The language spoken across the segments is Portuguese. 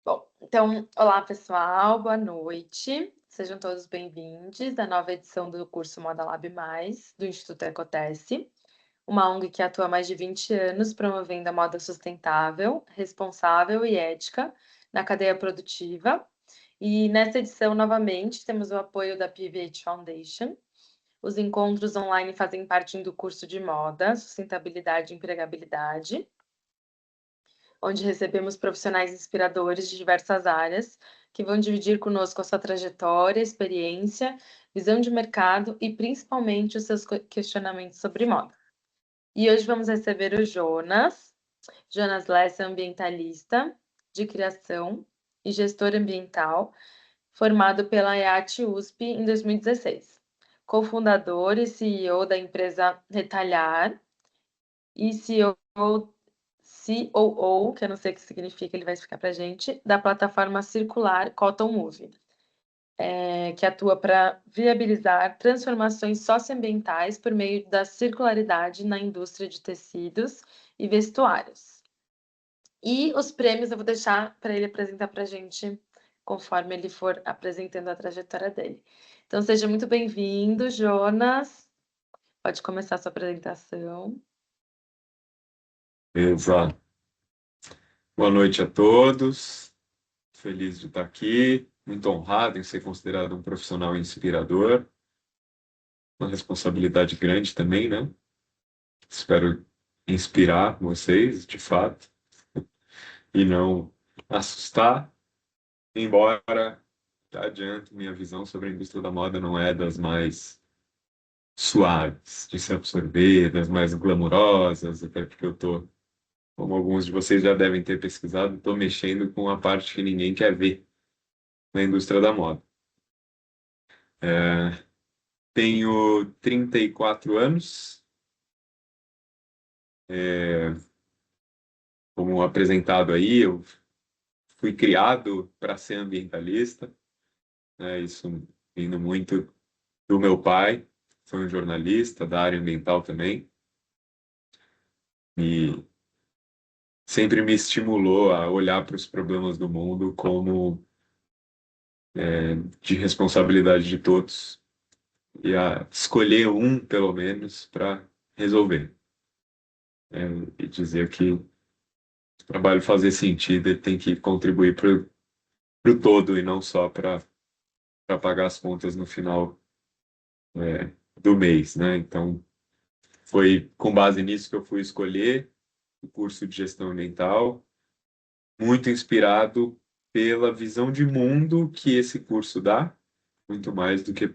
Bom, então, olá pessoal, boa noite. Sejam todos bem-vindos à nova edição do curso Moda Lab Mais, do Instituto Ecotesse, uma ONG que atua há mais de 20 anos promovendo a moda sustentável, responsável e ética na cadeia produtiva. E nessa edição, novamente, temos o apoio da PVH Foundation. Os encontros online fazem parte do curso de moda, sustentabilidade e empregabilidade, onde recebemos profissionais inspiradores de diversas áreas que vão dividir conosco a sua trajetória, experiência, visão de mercado e principalmente os seus questionamentos sobre moda. E hoje vamos receber o Jonas Lessa, ambientalista de criação e gestor ambiental, formado pela EAT USP em 2016, cofundador e CEO da empresa Retalhar e COO, que eu não sei o que significa, ele vai explicar para a gente, da plataforma circular Cotton Move, que atua para viabilizar transformações socioambientais por meio da circularidade na indústria de tecidos e vestuários. E os prêmios eu vou deixar para ele apresentar para a gente conforme ele for apresentando a trajetória dele. Então, seja muito bem-vindo, Jonas. Pode começar a sua apresentação. Exato. Boa noite a todos. Feliz de estar aqui. Muito honrado em ser considerado um profissional inspirador. Uma responsabilidade grande também, né? Espero inspirar vocês, de fato, e não assustar. Embora, já adianto, minha visão sobre a indústria da moda não é das mais suaves de se absorver, das mais glamourosas, até porque eu estou, como alguns de vocês já devem ter pesquisado, estou mexendo com a parte que ninguém quer ver na indústria da moda. Tenho 34 anos. Como apresentado aí, eu fui criado para ser ambientalista, né? Isso vindo muito do meu pai, foi um jornalista da área ambiental também, e sempre me estimulou a olhar para os problemas do mundo como de responsabilidade de todos e a escolher um, pelo menos, para resolver. E dizer que o trabalho fazer sentido, ele tem que contribuir para o todo e não só para pagar as contas no final do mês, né? Então, foi com base nisso que eu fui escolher o curso de gestão ambiental, muito inspirado pela visão de mundo que esse curso dá, muito mais do que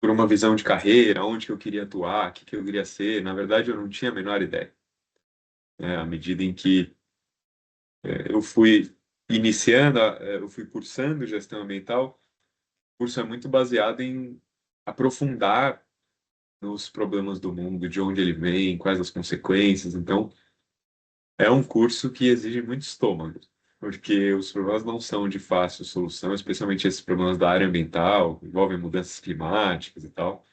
por uma visão de carreira, onde que eu queria atuar, o que que eu queria ser. Na verdade, eu não tinha a menor ideia. À medida em que eu fui eu fui cursando gestão ambiental, o curso é muito baseado em aprofundar nos problemas do mundo, de onde ele vem, quais as consequências. Então, é um curso que exige muito estômago, porque os problemas não são de fácil solução, especialmente esses problemas da área ambiental, envolvem mudanças climáticas e tal.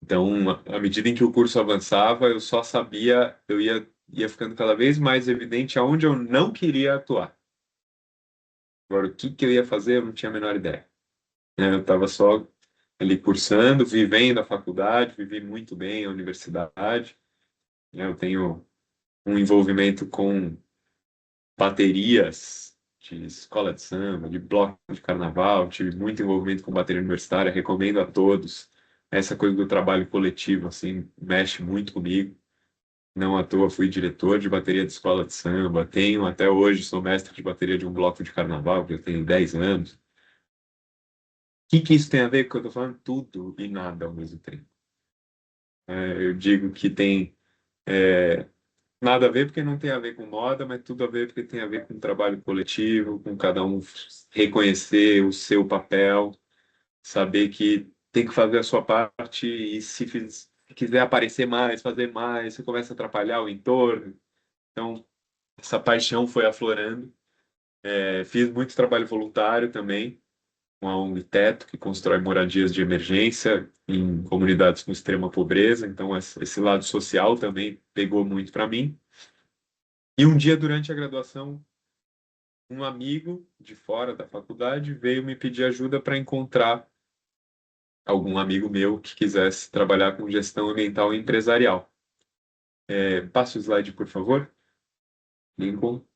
Então, à medida em que o curso avançava, eu só sabia, ia ficando cada vez mais evidente aonde eu não queria atuar. Agora, o que que eu ia fazer, eu não tinha a menor ideia. Eu estava só ali cursando, vivendo a faculdade, vivi muito bem a universidade. Eu tenho um envolvimento com baterias de escola de samba, de bloco de carnaval, tive muito envolvimento com bateria universitária, recomendo a todos. Essa coisa do trabalho coletivo, assim, mexe muito comigo. Não à toa fui diretor de bateria de escola de samba, tenho até hoje, sou mestre de bateria de um bloco de carnaval, que eu tenho 10 anos. O que isso tem a ver com o que eu estou falando? Tudo e nada ao mesmo tempo. Eu digo que tem nada a ver porque não tem a ver com moda, mas tudo a ver porque tem a ver com trabalho coletivo, com cada um reconhecer o seu papel, saber que tem que fazer a sua parte e se quiser aparecer mais, fazer mais, você começa a atrapalhar o entorno. Então, essa paixão foi aflorando. Fiz muito trabalho voluntário também, com a ONG Teto, que constrói moradias de emergência em comunidades com extrema pobreza. Então, esse lado social também pegou muito para mim. E um dia, durante a graduação, um amigo de fora da faculdade veio me pedir ajuda para encontrar algum amigo meu que quisesse trabalhar com gestão ambiental e empresarial. Passa o slide, por favor, Lincoln.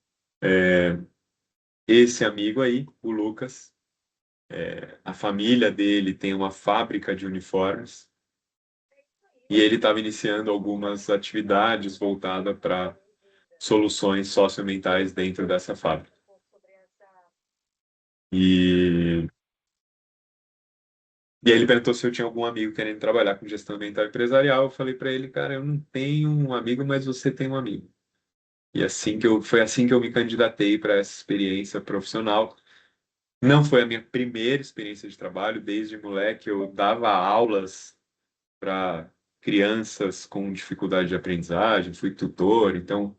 Esse amigo aí, o Lucas, a família dele tem uma fábrica de uniformes e ele estava iniciando algumas atividades voltadas para soluções socioambientais dentro dessa fábrica. E E aí ele perguntou se eu tinha algum amigo querendo trabalhar com gestão ambiental empresarial. Eu falei para ele, cara, eu não tenho um amigo, mas você tem um amigo. E foi assim que eu me candidatei para essa experiência profissional. Não foi a minha primeira experiência de trabalho. Desde moleque eu dava aulas para crianças com dificuldade de aprendizagem, fui tutor, então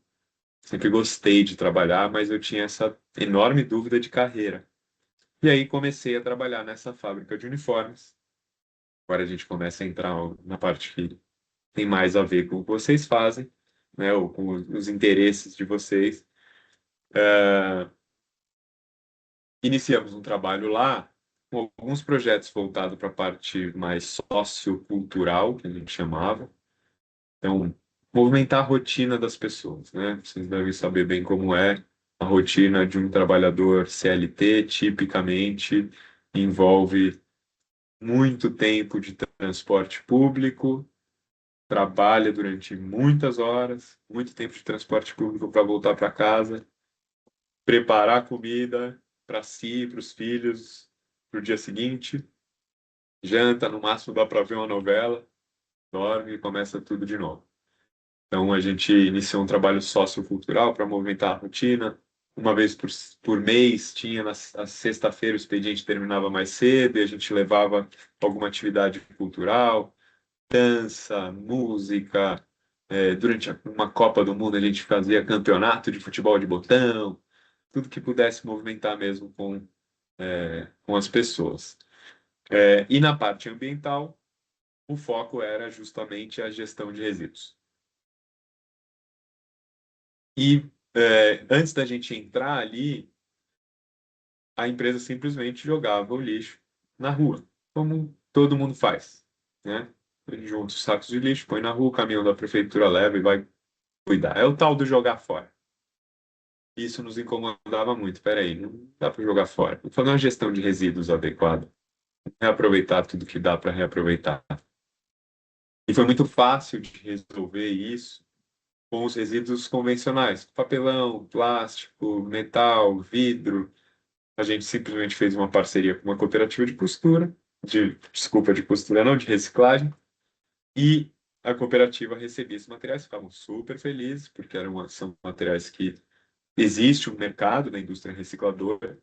sempre gostei de trabalhar, mas eu tinha essa enorme dúvida de carreira. E aí comecei a trabalhar nessa fábrica de uniformes. Agora a gente começa a entrar na parte que tem mais a ver com o que vocês fazem, né, ou com os interesses de vocês. Iniciamos um trabalho lá com alguns projetos voltados para a parte mais sociocultural, que a gente chamava. Então, movimentar a rotina das pessoas, né? Vocês devem saber bem como é a rotina de um trabalhador CLT, tipicamente envolve muito tempo de transporte público, trabalha durante muitas horas, muito tempo de transporte público para voltar para casa, preparar comida para si, para os filhos, para o dia seguinte, janta, no máximo dá para ver uma novela, dorme e começa tudo de novo. Então a gente iniciou um trabalho sociocultural para movimentar a rotina. Uma vez por mês tinha na sexta-feira o expediente terminava mais cedo e a gente levava alguma atividade cultural, dança, música. Durante uma Copa do Mundo, a gente fazia campeonato de futebol de botão, tudo que pudesse movimentar mesmo com as pessoas. E na parte ambiental, o foco era justamente a gestão de resíduos. E antes da gente entrar ali, a empresa simplesmente jogava o lixo na rua, como todo mundo faz, né? Junta os sacos de lixo, põe na rua, o caminhão da prefeitura leva e vai cuidar. É o tal do jogar fora. Isso nos incomodava muito. Peraí, não dá para jogar fora. Vou fazer uma gestão de resíduos adequada. Reaproveitar tudo que dá para reaproveitar. E foi muito fácil de resolver isso com os resíduos convencionais. Papelão, plástico, metal, vidro. A gente simplesmente fez uma parceria com uma cooperativa de costura, de costura não, de reciclagem. E a cooperativa recebia esses materiais, ficavam super felizes, porque são materiais que existe um mercado da indústria recicladora.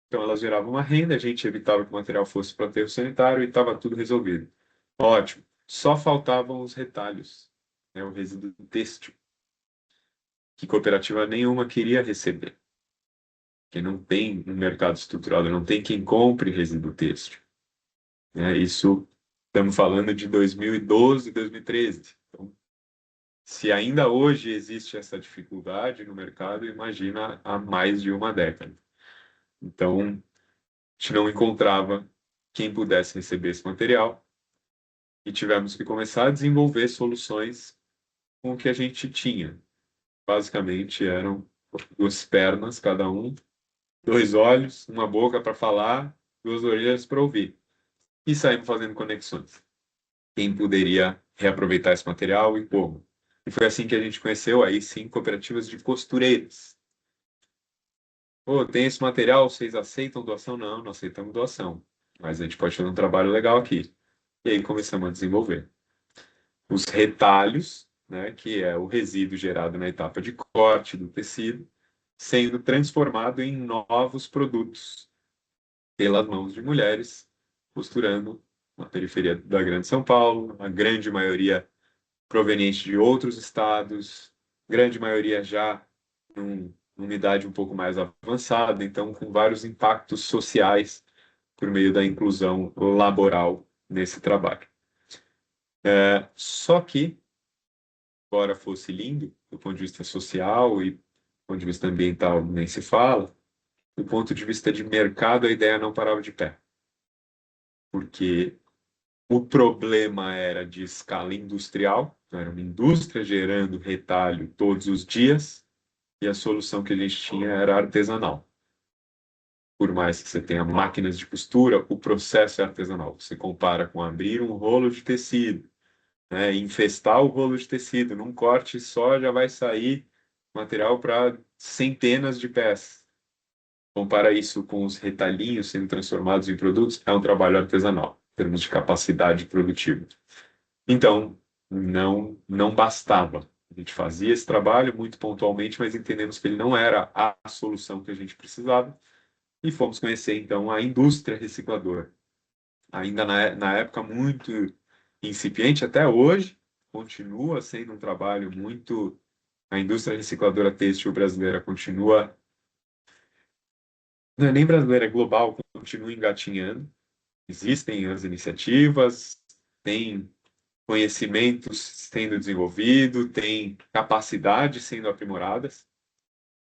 Então, elas geravam uma renda, a gente evitava que o material fosse para aterro sanitário e estava tudo resolvido. Ótimo. Só faltavam os retalhos, né, o resíduo têxtil, que cooperativa nenhuma queria receber. Porque não tem um mercado estruturado, não tem quem compre resíduo têxtil. Isso, estamos falando de 2012, 2013. Então, se ainda hoje existe essa dificuldade no mercado, imagina há mais de uma década. Então, a gente não encontrava quem pudesse receber esse material e tivemos que começar a desenvolver soluções com o que a gente tinha. Basicamente, eram duas pernas, cada um, dois olhos, uma boca para falar, duas orelhas para ouvir. E saímos fazendo conexões. Quem poderia reaproveitar esse material e como. E foi assim que a gente conheceu, aí sim, cooperativas de costureiras. Pô, tem esse material, vocês aceitam doação? Não, não aceitamos doação. Mas a gente pode fazer um trabalho legal aqui. E aí começamos a desenvolver os retalhos, né, que é o resíduo gerado na etapa de corte do tecido, sendo transformado em novos produtos pelas mãos de mulheres, costurando na periferia da Grande São Paulo, a grande maioria proveniente de outros estados, grande maioria já numa idade um pouco mais avançada, então com vários impactos sociais por meio da inclusão laboral nesse trabalho. Só que, embora fosse lindo do ponto de vista social e ponto de vista ambiental, nem se fala. Do ponto de vista de mercado, a ideia não parava de pé. Porque o problema era de escala industrial, era uma indústria gerando retalho todos os dias, e a solução que a gente tinha era artesanal. Por mais que você tenha máquinas de costura, o processo é artesanal. Você compara com abrir um rolo de tecido, né, infestar o rolo de tecido, num corte só já vai sair material para centenas de peças. Compara isso com os retalhinhos sendo transformados em produtos, é um trabalho artesanal, em termos de capacidade produtiva. Então, não bastava. A gente fazia esse trabalho muito pontualmente, mas entendemos que ele não era a solução que a gente precisava e fomos conhecer, então, a indústria recicladora. Ainda na época muito incipiente, até hoje, continua sendo um trabalho muito... A indústria recicladora têxtil brasileira continua... Não é nem brasileira, é global, continua engatinhando. Existem as iniciativas, tem conhecimentos sendo desenvolvido, tem capacidades sendo aprimoradas,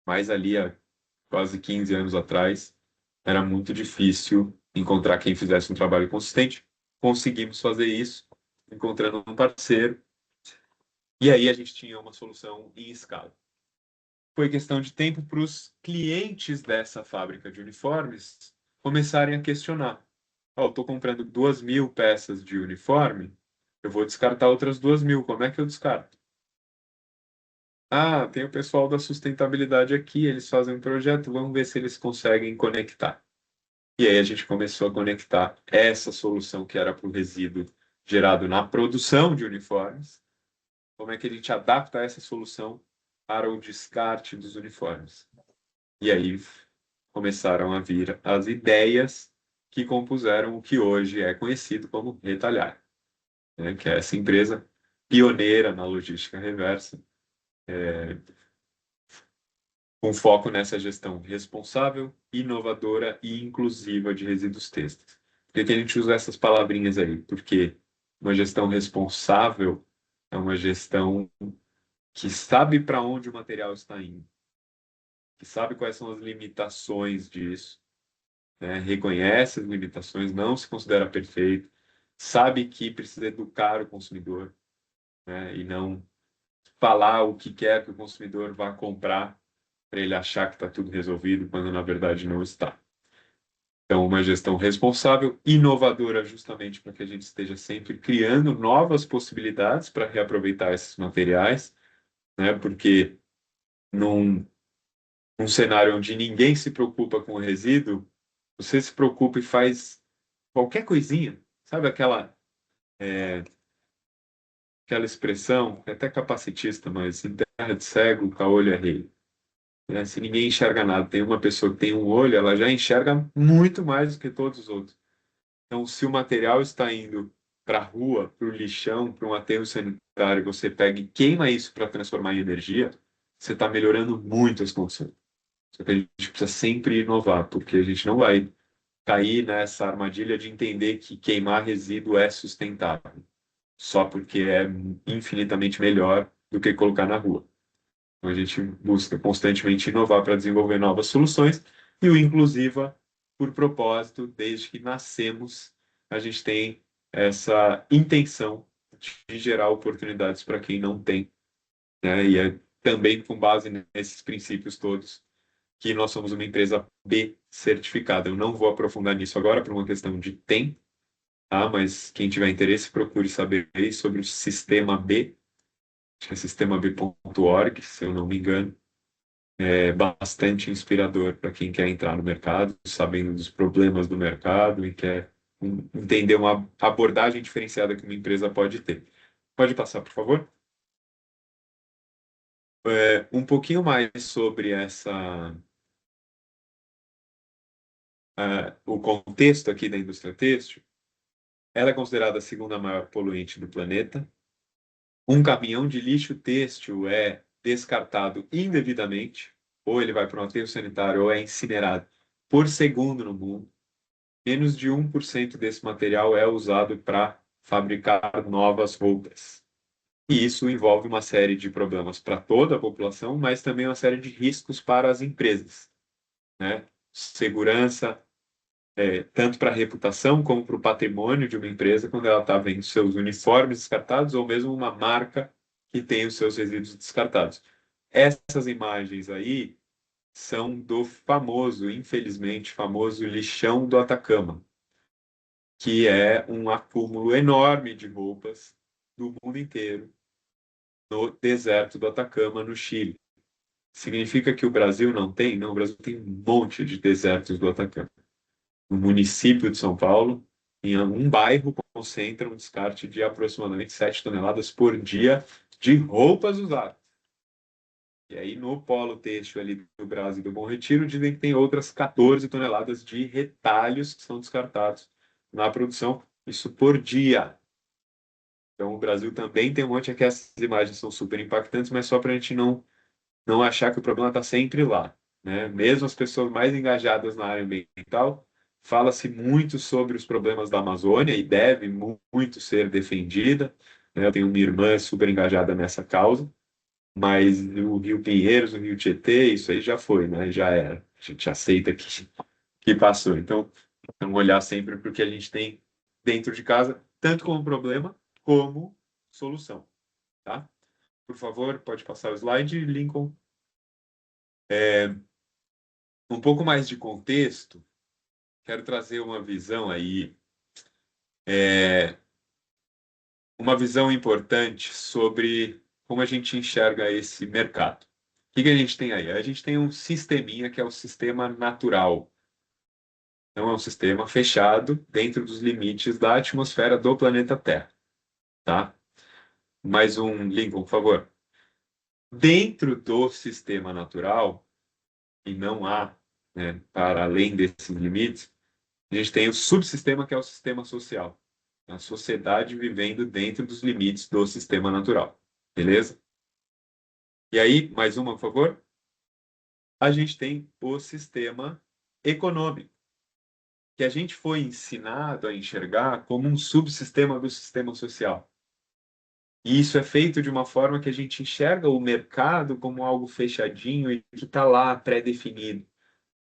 mas ali há quase 15 anos atrás era muito difícil encontrar quem fizesse um trabalho consistente. Conseguimos fazer isso, encontrando um parceiro, e aí a gente tinha uma solução em escala. Foi questão de tempo para os clientes dessa fábrica de uniformes começarem a questionar. Oh, estou comprando 2.000 peças de uniforme, eu vou descartar outras 2.000, como é que eu descarto? Ah, tem o pessoal da sustentabilidade aqui, eles fazem um projeto, vamos ver se eles conseguem conectar. E aí a gente começou a conectar essa solução que era para o resíduo gerado na produção de uniformes, como é que a gente adapta essa solução para o descarte dos uniformes. E aí começaram a vir as ideias que compuseram o que hoje é conhecido como Retalhar, né? Que é essa empresa pioneira na logística reversa, com foco nessa gestão responsável, inovadora e inclusiva de resíduos têxteis. Por que a gente usa essas palavrinhas aí? Porque uma gestão responsável é uma gestão que sabe para onde o material está indo, que sabe quais são as limitações disso, né? Reconhece as limitações, não se considera perfeito, sabe que precisa educar o consumidor, né? E não falar o que quer que o consumidor vá comprar para ele achar que está tudo resolvido, quando na verdade não está. Então, uma gestão responsável, inovadora, justamente para que a gente esteja sempre criando novas possibilidades para reaproveitar esses materiais, né? Porque num cenário onde ninguém se preocupa com o resíduo, você se preocupa e faz qualquer coisinha, sabe aquela expressão, é até capacitista, mas em terra de cego, o caolho é rei. Né? Se ninguém enxerga nada, tem uma pessoa que tem um olho, ela já enxerga muito mais do que todos os outros. Então, se o material está indo para a rua, para o lixão, para um aterro sanitário, você pega e queima isso para transformar em energia, você está melhorando muito as condições. Só que a gente precisa sempre inovar, porque a gente não vai cair nessa armadilha de entender que queimar resíduo é sustentável, só porque é infinitamente melhor do que colocar na rua. Então, a gente busca constantemente inovar para desenvolver novas soluções e o Inclusiva, por propósito, desde que nascemos, a gente tem essa intenção de gerar oportunidades para quem não tem, né? E é também com base nesses princípios todos que nós somos uma empresa B certificada. Eu não vou aprofundar nisso agora por uma questão de tempo, tá? Mas quem tiver interesse, procure saber sobre o Sistema B, acho que é sistemab.org, se eu não me engano. É bastante inspirador para quem quer entrar no mercado, sabendo dos problemas do mercado e quer entender uma abordagem diferenciada que uma empresa pode ter. Pode passar, por favor? Um pouquinho mais sobre o contexto aqui da indústria têxtil. Ela é considerada a segunda maior poluente do planeta. Um caminhão de lixo têxtil é descartado indevidamente, ou ele vai para um aterro sanitário ou é incinerado por segundo no mundo. Menos de 1% desse material é usado para fabricar novas roupas. E isso envolve uma série de problemas para toda a população, mas também uma série de riscos para as empresas, né? Segurança, tanto para a reputação como para o patrimônio de uma empresa, quando ela está vendo seus uniformes descartados ou mesmo uma marca que tem os seus resíduos descartados. Essas imagens aí são do famoso, infelizmente, famoso lixão do Atacama, que é um acúmulo enorme de roupas do mundo inteiro no deserto do Atacama, no Chile. Significa que o Brasil não tem? Não, o Brasil tem um monte de desertos do Atacama. No município de São Paulo, em um bairro, concentra um descarte de aproximadamente 7 toneladas por dia de roupas usadas. E aí, no polo têxtil ali do Brasil e do Bom Retiro, dizem que tem outras 14 toneladas de retalhos que são descartados na produção, isso por dia. Então, o Brasil também tem um monte aqui, essas imagens são super impactantes, mas só para a gente não achar que o problema está sempre lá, né? Mesmo as pessoas mais engajadas na área ambiental, fala-se muito sobre os problemas da Amazônia e deve muito ser defendida, né? Eu tenho uma irmã super engajada nessa causa, mas o Rio Pinheiros, o Rio Tietê, isso aí já foi, né? Já era. A gente aceita que passou. Então, vamos olhar sempre para o que a gente tem dentro de casa, tanto como problema como solução, tá? Por favor, pode passar o slide, Lincoln. Um pouco mais de contexto, quero trazer uma visão aí, uma visão importante sobre como a gente enxerga esse mercado. O que a gente tem aí? A gente tem um sisteminha que é o sistema natural. Então, é um sistema fechado dentro dos limites da atmosfera do planeta Terra, tá? Mais um, Lincoln, por favor. Dentro do sistema natural, e não há, né, para além desses limites, a gente tem o subsistema que é o sistema social. A sociedade vivendo dentro dos limites do sistema natural. Beleza? E aí, mais uma, por favor. A gente tem o sistema econômico, que a gente foi ensinado a enxergar como um subsistema do sistema social. E isso é feito de uma forma que a gente enxerga o mercado como algo fechadinho e que está lá pré-definido,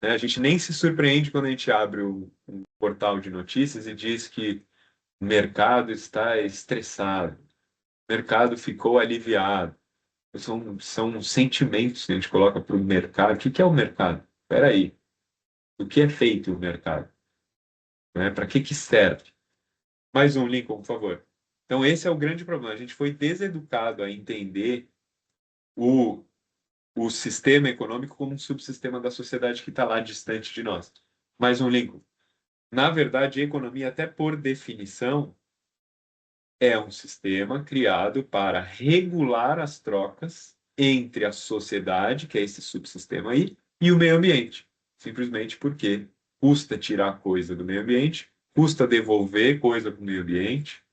né? A gente nem se surpreende quando a gente abre um portal de notícias e diz que o mercado está estressado, o mercado ficou aliviado. São sentimentos que a gente coloca para o mercado. O que é o mercado? Espera aí. O que é feito o mercado? Né? Para que serve? Mais um, Lincoln, por favor. Então, esse é o grande problema. A gente foi deseducado a entender o, o sistema econômico como um subsistema da sociedade que está lá distante de nós. Mais um, Lincoln. Na verdade, a economia, até por definição, é um sistema criado para regular as trocas entre a sociedade, que é esse subsistema aí, e o meio ambiente. Simplesmente porque custa tirar coisa do meio ambiente, custa devolver coisa para o meio ambiente,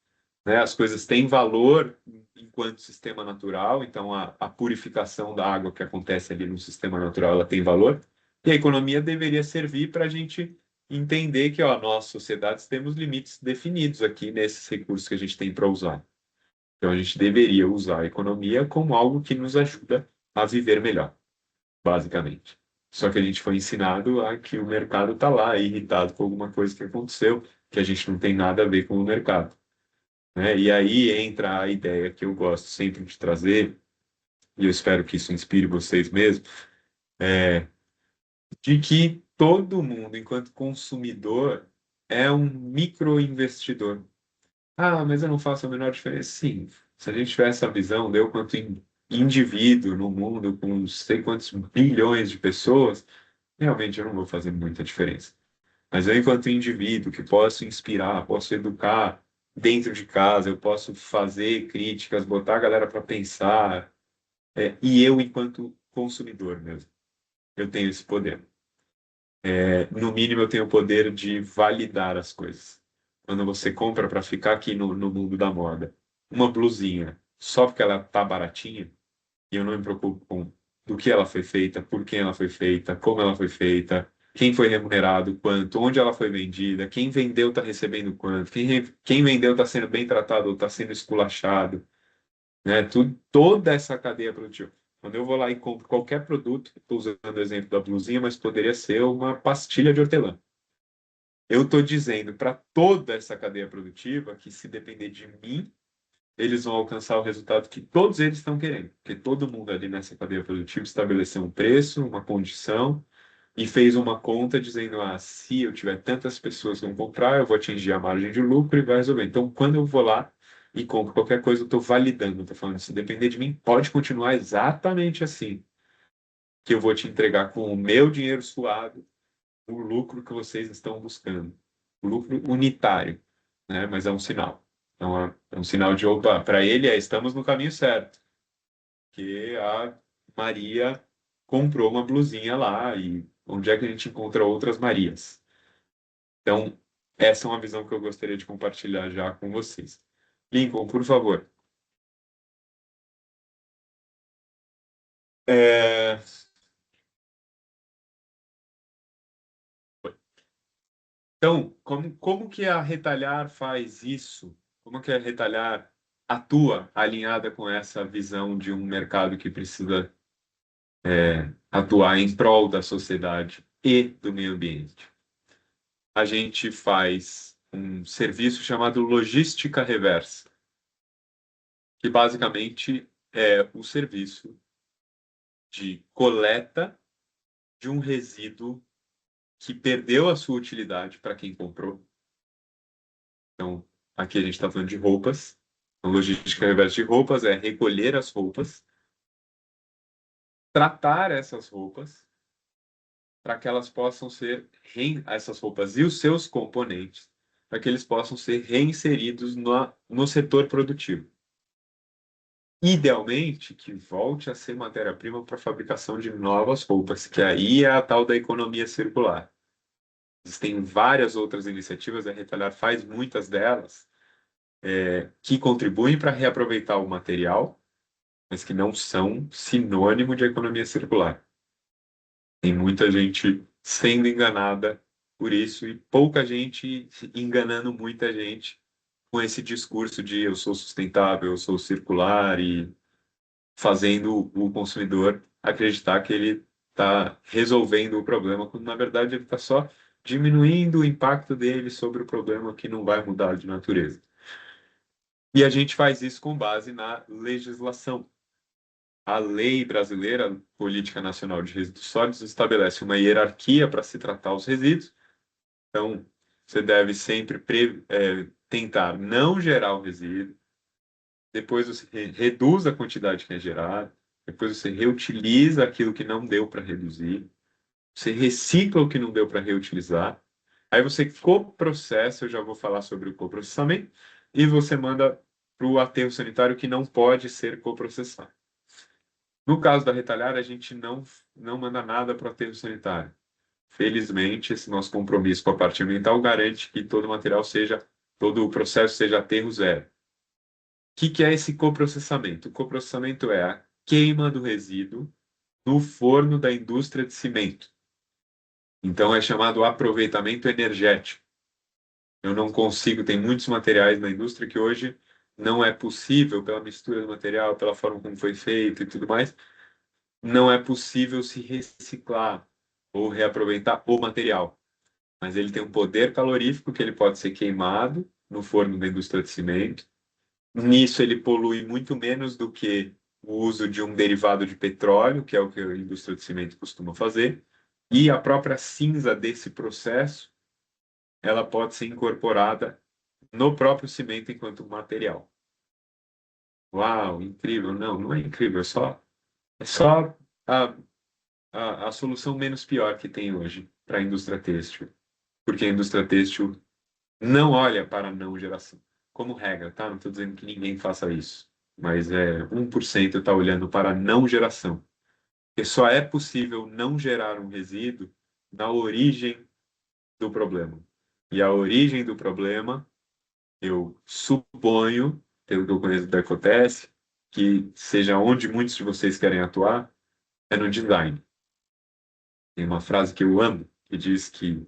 né? As coisas têm valor enquanto sistema natural, então a purificação da água que acontece ali no sistema natural, ela tem valor, e a economia deveria servir para a gente entender que, ó, nós, sociedades, temos limites definidos aqui nesses recursos que a gente tem para usar. Então, a gente deveria usar a economia como algo que nos ajuda a viver melhor, basicamente. Só que a gente foi ensinado a que o mercado está lá, irritado com alguma coisa que aconteceu, que a gente não tem nada a ver com o mercado, né? E aí entra a ideia que eu gosto sempre de trazer, e eu espero que isso inspire vocês mesmos, de que todo mundo, enquanto consumidor, é um microinvestidor. Ah, mas eu não faço a menor diferença. Sim, se a gente tiver essa visão, eu quanto indivíduo no mundo, com não sei quantos bilhões de pessoas, realmente eu não vou fazer muita diferença. Mas eu, enquanto indivíduo, que posso inspirar, posso educar dentro de casa, eu posso fazer críticas, botar a galera para pensar, e eu, enquanto consumidor mesmo, eu tenho esse poder. No mínimo, eu tenho o poder de validar as coisas. Quando você compra para ficar aqui no mundo da moda, uma blusinha, só porque ela tá baratinha, e eu não me preocupo com do que ela foi feita, por quem ela foi feita, como ela foi feita, quem foi remunerado, quanto, onde ela foi vendida, quem vendeu está recebendo quanto, quem vendeu está sendo bem tratado ou está sendo esculachado. né? Toda essa cadeia produtiva. Quando eu vou lá e compro qualquer produto, estou usando o exemplo da blusinha, mas poderia ser uma pastilha de hortelã. Eu estou dizendo para toda essa cadeia produtiva que, se depender de mim, eles vão alcançar o resultado que todos eles estão querendo. Porque todo mundo ali nessa cadeia produtiva estabeleceu um preço, uma condição, e fez uma conta dizendo: ah, se eu tiver tantas pessoas que vão comprar, eu vou atingir a margem de lucro e vai resolver. Então, quando eu vou lá e compro qualquer coisa, eu estou validando, estou falando: se depender de mim, pode continuar exatamente assim, que eu vou te entregar com o meu dinheiro suado o lucro que vocês estão buscando. O lucro unitário, né? Mas é um sinal. Então, é um sinal de, opa, para ele estamos no caminho certo. Que a Maria comprou uma blusinha lá e onde é que a gente encontra outras Marias? Então, essa é uma visão que eu gostaria de compartilhar já com vocês. Lincoln, por favor. É, Então, como que a Retalhar faz isso? Como que a Retalhar atua alinhada com essa visão de um mercado que precisa atuar em prol da sociedade e do meio ambiente? A gente faz um serviço chamado logística reversa, que basicamente é o serviço de coleta de um resíduo que perdeu a sua utilidade para quem comprou. Então, aqui a gente está falando de roupas. A logística reversa de roupas é recolher as roupas, tratar essas roupas para que elas possam ser essas roupas e os seus componentes para que eles possam ser reinseridos no setor produtivo. Idealmente, que volte a ser matéria-prima para a fabricação de novas roupas, que aí é a tal da economia circular. Existem várias outras iniciativas, a Retalhar faz muitas delas, que contribuem para reaproveitar o material, mas que não são sinônimo de economia circular. Tem muita gente sendo enganada por isso e pouca gente enganando muita gente com esse discurso de eu sou sustentável, eu sou circular e fazendo o consumidor acreditar que ele está resolvendo o problema, quando na verdade ele está só diminuindo o impacto dele sobre o problema que não vai mudar de natureza. E a gente faz isso com base na legislação. A lei brasileira, Política Nacional de Resíduos Sólidos, estabelece uma hierarquia para se tratar os resíduos. Então, você deve sempre tentar não gerar o resíduo, depois você reduz a quantidade que é gerada, depois você reutiliza aquilo que não deu para reduzir, você recicla o que não deu para reutilizar, aí você coprocessa, eu já vou falar sobre o coprocessamento, e você manda para o aterro sanitário que não pode ser coprocessado. No caso da Retalhar, a gente não manda nada para o aterro sanitário. Felizmente, esse nosso compromisso com a parte ambiental garante que todo o material todo o processo seja aterro zero. O que é esse coprocessamento? O coprocessamento é a queima do resíduo no forno da indústria de cimento. Então, é chamado aproveitamento energético. Eu não consigo, tem muitos materiais na indústria que hoje não é possível, pela mistura do material, pela forma como foi feito e tudo mais, não é possível se reciclar ou reaproveitar o material. Mas ele tem um poder calorífico que ele pode ser queimado no forno da indústria de cimento. Nisso ele polui muito menos do que o uso de um derivado de petróleo, que é o que a indústria de cimento costuma fazer. E a própria cinza desse processo, ela pode ser incorporada no próprio cimento enquanto material. Uau, incrível. Não, não é incrível, é só a, a solução menos pior que tem hoje para a indústria têxtil. Porque a indústria têxtil não olha para a não geração. Como regra, tá? Não estou dizendo que ninguém faça isso. Mas 1% está olhando para a não geração. Porque só é possível não gerar um resíduo na origem do problema. E a origem do problema, eu suponho, pelo que eu conheço da Ecotesse, que seja onde muitos de vocês querem atuar, é no design. Tem uma frase que eu amo, que diz que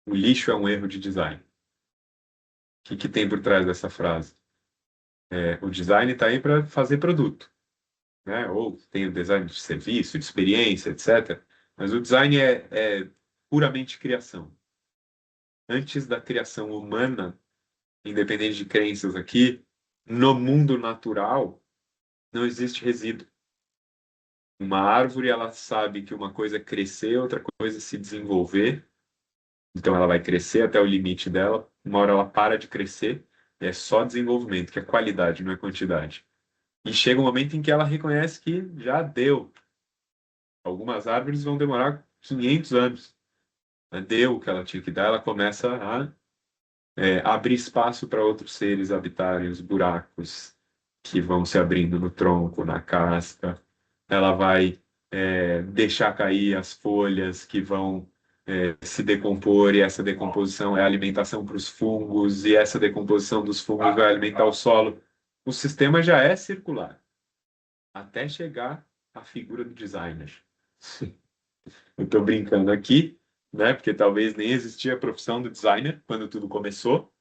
o lixo é um erro de design. O que tem por trás dessa frase? O design está aí para fazer produto, né? Ou tem o design de serviço, de experiência, etc. Mas o design é puramente criação. Antes da criação humana, independente de crenças aqui, no mundo natural não existe resíduo. Uma árvore, ela sabe que uma coisa é crescer, outra coisa é se desenvolver. Então ela vai crescer até o limite dela, uma hora ela para de crescer, e é só desenvolvimento, que é qualidade, não é quantidade. E chega um momento em que ela reconhece que já deu. Algumas árvores vão demorar 500 anos. Né? Deu o que ela tinha que dar, ela começa a abrir espaço para outros seres habitarem os buracos que vão se abrindo no tronco, na casca. Ela vai deixar cair as folhas que vão se decompor, e essa decomposição é alimentação para os fungos, e essa decomposição dos fungos vai alimentar o solo. O sistema já é circular, até chegar à figura do designer. Eu estou brincando aqui, né, porque talvez nem existia a profissão do designer quando tudo começou,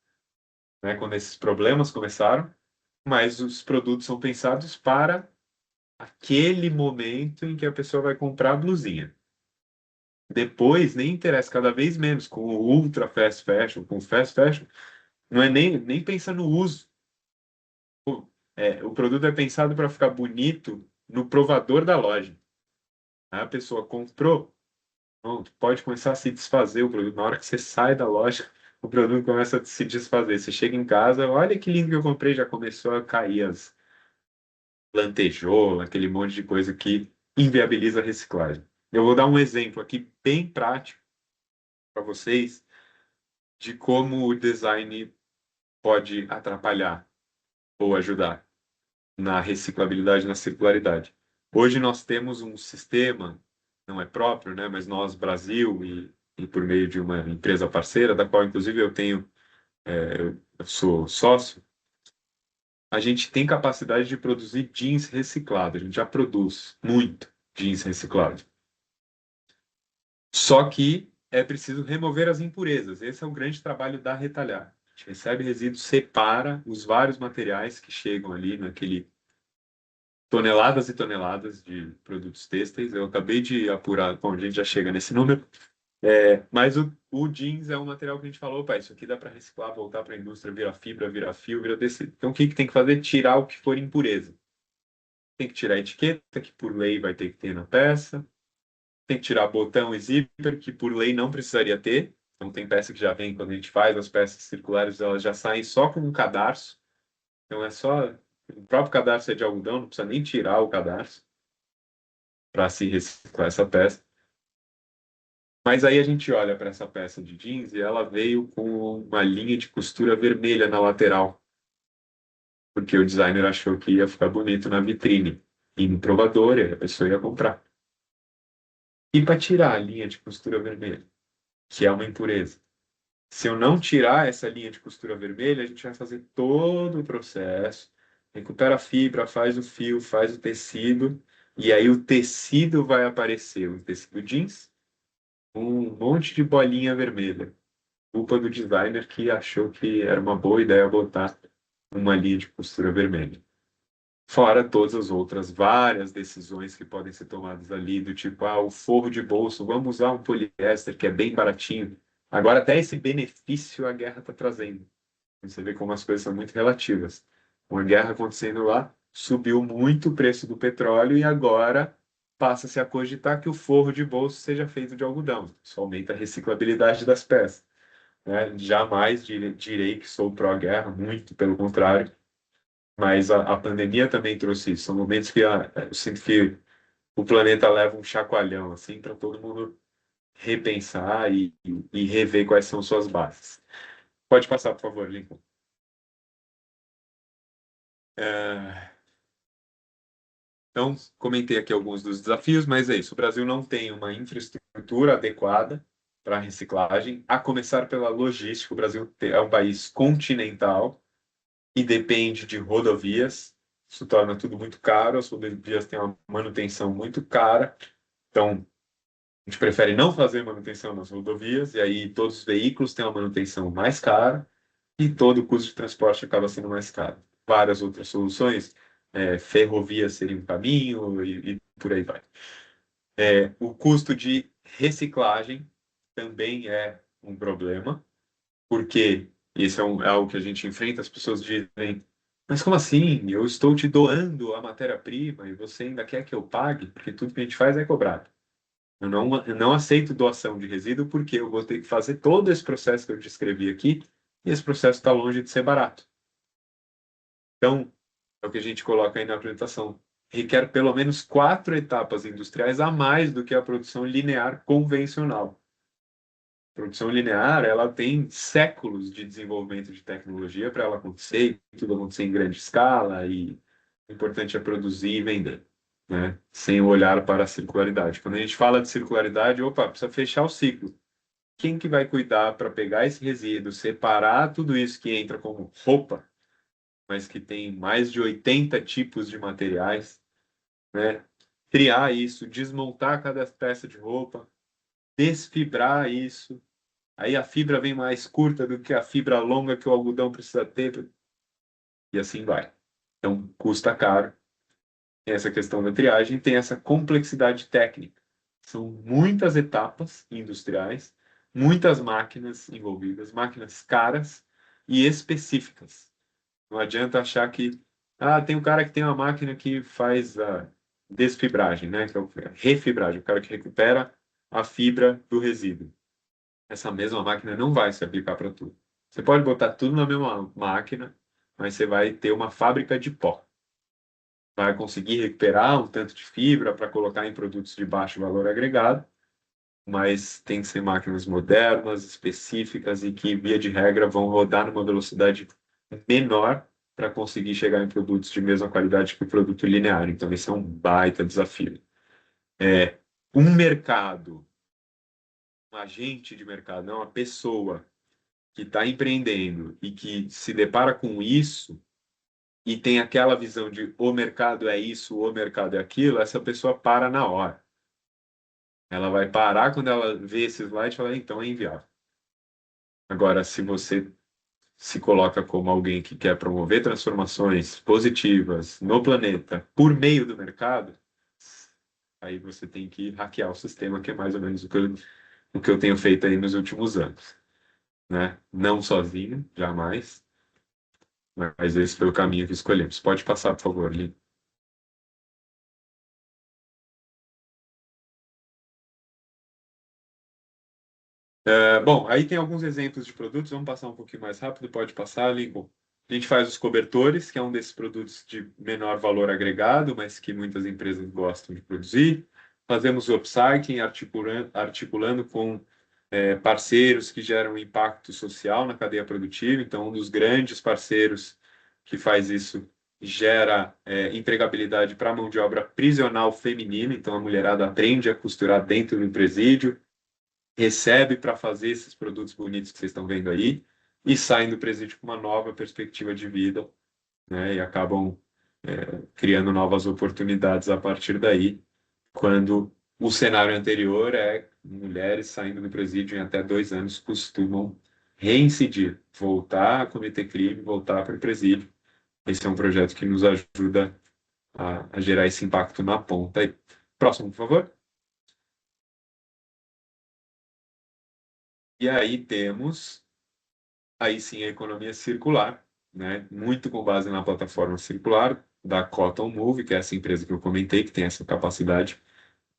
né, quando esses problemas começaram, mas os produtos são pensados para aquele momento em que a pessoa vai comprar a blusinha. Depois, nem interessa, cada vez menos com o ultra fast fashion, com o fast fashion, não é nem pensar no uso. O produto é pensado para ficar bonito no provador da loja. Aí a pessoa comprou, pronto, pode começar a se desfazer o produto. Na hora que você sai da loja, o produto começa a se desfazer. Você chega em casa, olha que lindo que eu comprei, já começou a cair as lantejoulas, aquele monte de coisa que inviabiliza a reciclagem. Eu vou dar um exemplo aqui bem prático para vocês de como o design pode atrapalhar ou ajudar na reciclabilidade, na circularidade. Hoje nós temos um sistema, não é próprio, né, mas nós, Brasil, e por meio de uma empresa parceira, da qual inclusive eu sou sócio, a gente tem capacidade de produzir jeans reciclado. A gente já produz muito jeans reciclado. Só que é preciso remover as impurezas. Esse é o grande trabalho da retalhar. A gente recebe resíduos, separa os vários materiais que chegam ali naquele toneladas e toneladas de produtos têxteis. Eu acabei de apurar, bom, a gente já chega nesse número. Mas o jeans é um material que a gente falou, pá, isso aqui dá para reciclar, voltar para a indústria, vira fibra, vira fio, vira tecido. Então o que que tem que fazer? Tirar o que for impureza. Tem que tirar a etiqueta, que por lei vai ter que ter na peça. Tem que tirar botão e zíper, que por lei não precisaria ter. Então tem peça que já vem, quando a gente faz as peças circulares, elas já saem só com um cadarço. Então é só. O próprio cadarço é de algodão, não precisa nem tirar o cadarço para se reciclar essa peça. Mas aí a gente olha para essa peça de jeans e ela veio com uma linha de costura vermelha na lateral, porque o designer achou que ia ficar bonito na vitrine e no provador, e a pessoa ia comprar. E para tirar a linha de costura vermelha, que é uma impureza? Se eu não tirar essa linha de costura vermelha, a gente vai fazer todo o processo, recupera a fibra, faz o fio, faz o tecido, e aí o tecido vai aparecer, o tecido jeans, um monte de bolinha vermelha. Culpa do designer que achou que era uma boa ideia botar uma linha de costura vermelha. Fora todas as outras várias decisões que podem ser tomadas ali, do tipo, o forro de bolso, vamos usar um poliéster que é bem baratinho. Agora, até esse benefício a guerra está trazendo. Você vê como as coisas são muito relativas. Uma guerra acontecendo lá, subiu muito o preço do petróleo e agora passa-se a cogitar que o forro de bolso seja feito de algodão. Isso aumenta a reciclabilidade das peças, né? Jamais direi que sou pró-guerra, muito pelo contrário, mas a pandemia também trouxe isso. São momentos que eu sinto que o planeta leva um chacoalhão, assim, para todo mundo repensar e rever quais são suas bases. Pode passar, por favor, Lincoln. É, Então, comentei aqui alguns dos desafios, mas é isso. O Brasil não tem uma infraestrutura adequada para reciclagem, a começar pela logística. O Brasil é um país continental e depende de rodovias. Isso torna tudo muito caro. As rodovias têm uma manutenção muito cara. Então, a gente prefere não fazer manutenção nas rodovias, e aí todos os veículos têm uma manutenção mais cara e todo o custo de transporte acaba sendo mais caro. várias outras soluções, ferrovia seria um caminho e por aí vai. O custo de reciclagem também é um problema, porque isso é algo que a gente enfrenta, as pessoas dizem, mas como assim? Eu estou te doando a matéria-prima e você ainda quer que eu pague? Porque tudo que a gente faz é cobrado. Eu não aceito doação de resíduo porque eu vou ter que fazer todo esse processo que eu descrevi aqui e esse processo está longe de ser barato. Então, é o que a gente coloca aí na apresentação. Requer pelo menos 4 etapas industriais a mais do que a produção linear convencional. A produção linear, ela tem séculos de desenvolvimento de tecnologia para ela acontecer, e tudo acontecer em grande escala, e o importante é produzir e vender, né? Sem olhar para a circularidade. Quando a gente fala de circularidade, opa, precisa fechar o ciclo. Quem que vai cuidar para pegar esse resíduo, separar tudo isso que entra como roupa, mas que tem mais de 80 tipos de materiais, né? Criar isso, desmontar cada peça de roupa, desfibrar isso. Aí a fibra vem mais curta do que a fibra longa que o algodão precisa ter, e assim vai. Então, custa caro. Tem essa questão da triagem, tem essa complexidade técnica. São muitas etapas industriais, muitas máquinas envolvidas, máquinas caras e específicas. Não adianta achar que tem um cara que tem uma máquina que faz a desfibragem, né? Que é a refibragem, o cara que recupera a fibra do resíduo. Essa mesma máquina não vai se aplicar para tudo. Você pode botar tudo na mesma máquina, mas você vai ter uma fábrica de pó. Vai conseguir recuperar um tanto de fibra para colocar em produtos de baixo valor agregado, mas tem que ser máquinas modernas, específicas e que, via de regra, vão rodar numa velocidade menor para conseguir chegar em produtos de mesma qualidade que o produto linear. Então, esse é um baita desafio. Um mercado, um agente de mercado, não uma pessoa que está empreendendo e que se depara com isso e tem aquela visão de o mercado é isso, o mercado é aquilo, essa pessoa para na hora. Ela vai parar quando ela vê esse slide e falar, então é inviável. Agora, se você se coloca como alguém que quer promover transformações positivas no planeta por meio do mercado, aí você tem que hackear o sistema, que é mais ou menos o que eu tenho feito aí nos últimos anos, né? Não sozinho, jamais, mas esse foi o caminho que escolhemos. Pode passar, por favor, Lino. Bom, aí tem alguns exemplos de produtos, vamos passar um pouquinho mais rápido, pode passar, Lincoln. A gente faz os cobertores, que é um desses produtos de menor valor agregado, mas que muitas empresas gostam de produzir. Fazemos o upcycling, articulando com parceiros que geram impacto social na cadeia produtiva. Então, um dos grandes parceiros que faz isso gera empregabilidade para a mão de obra prisional feminina. Então, a mulherada aprende a costurar dentro do presídio, recebe para fazer esses produtos bonitos que vocês estão vendo aí e saem do presídio com uma nova perspectiva de vida, né? E acabam criando novas oportunidades a partir daí, quando o cenário anterior é mulheres saindo do presídio em até 2 anos costumam reincidir, voltar a cometer crime, voltar para o presídio. Esse é um projeto que nos ajuda a gerar esse impacto na ponta. Próximo, por favor. E aí temos aí sim a economia circular, né? Muito com base na plataforma circular da Cotton Move, que é essa empresa que eu comentei, que tem essa capacidade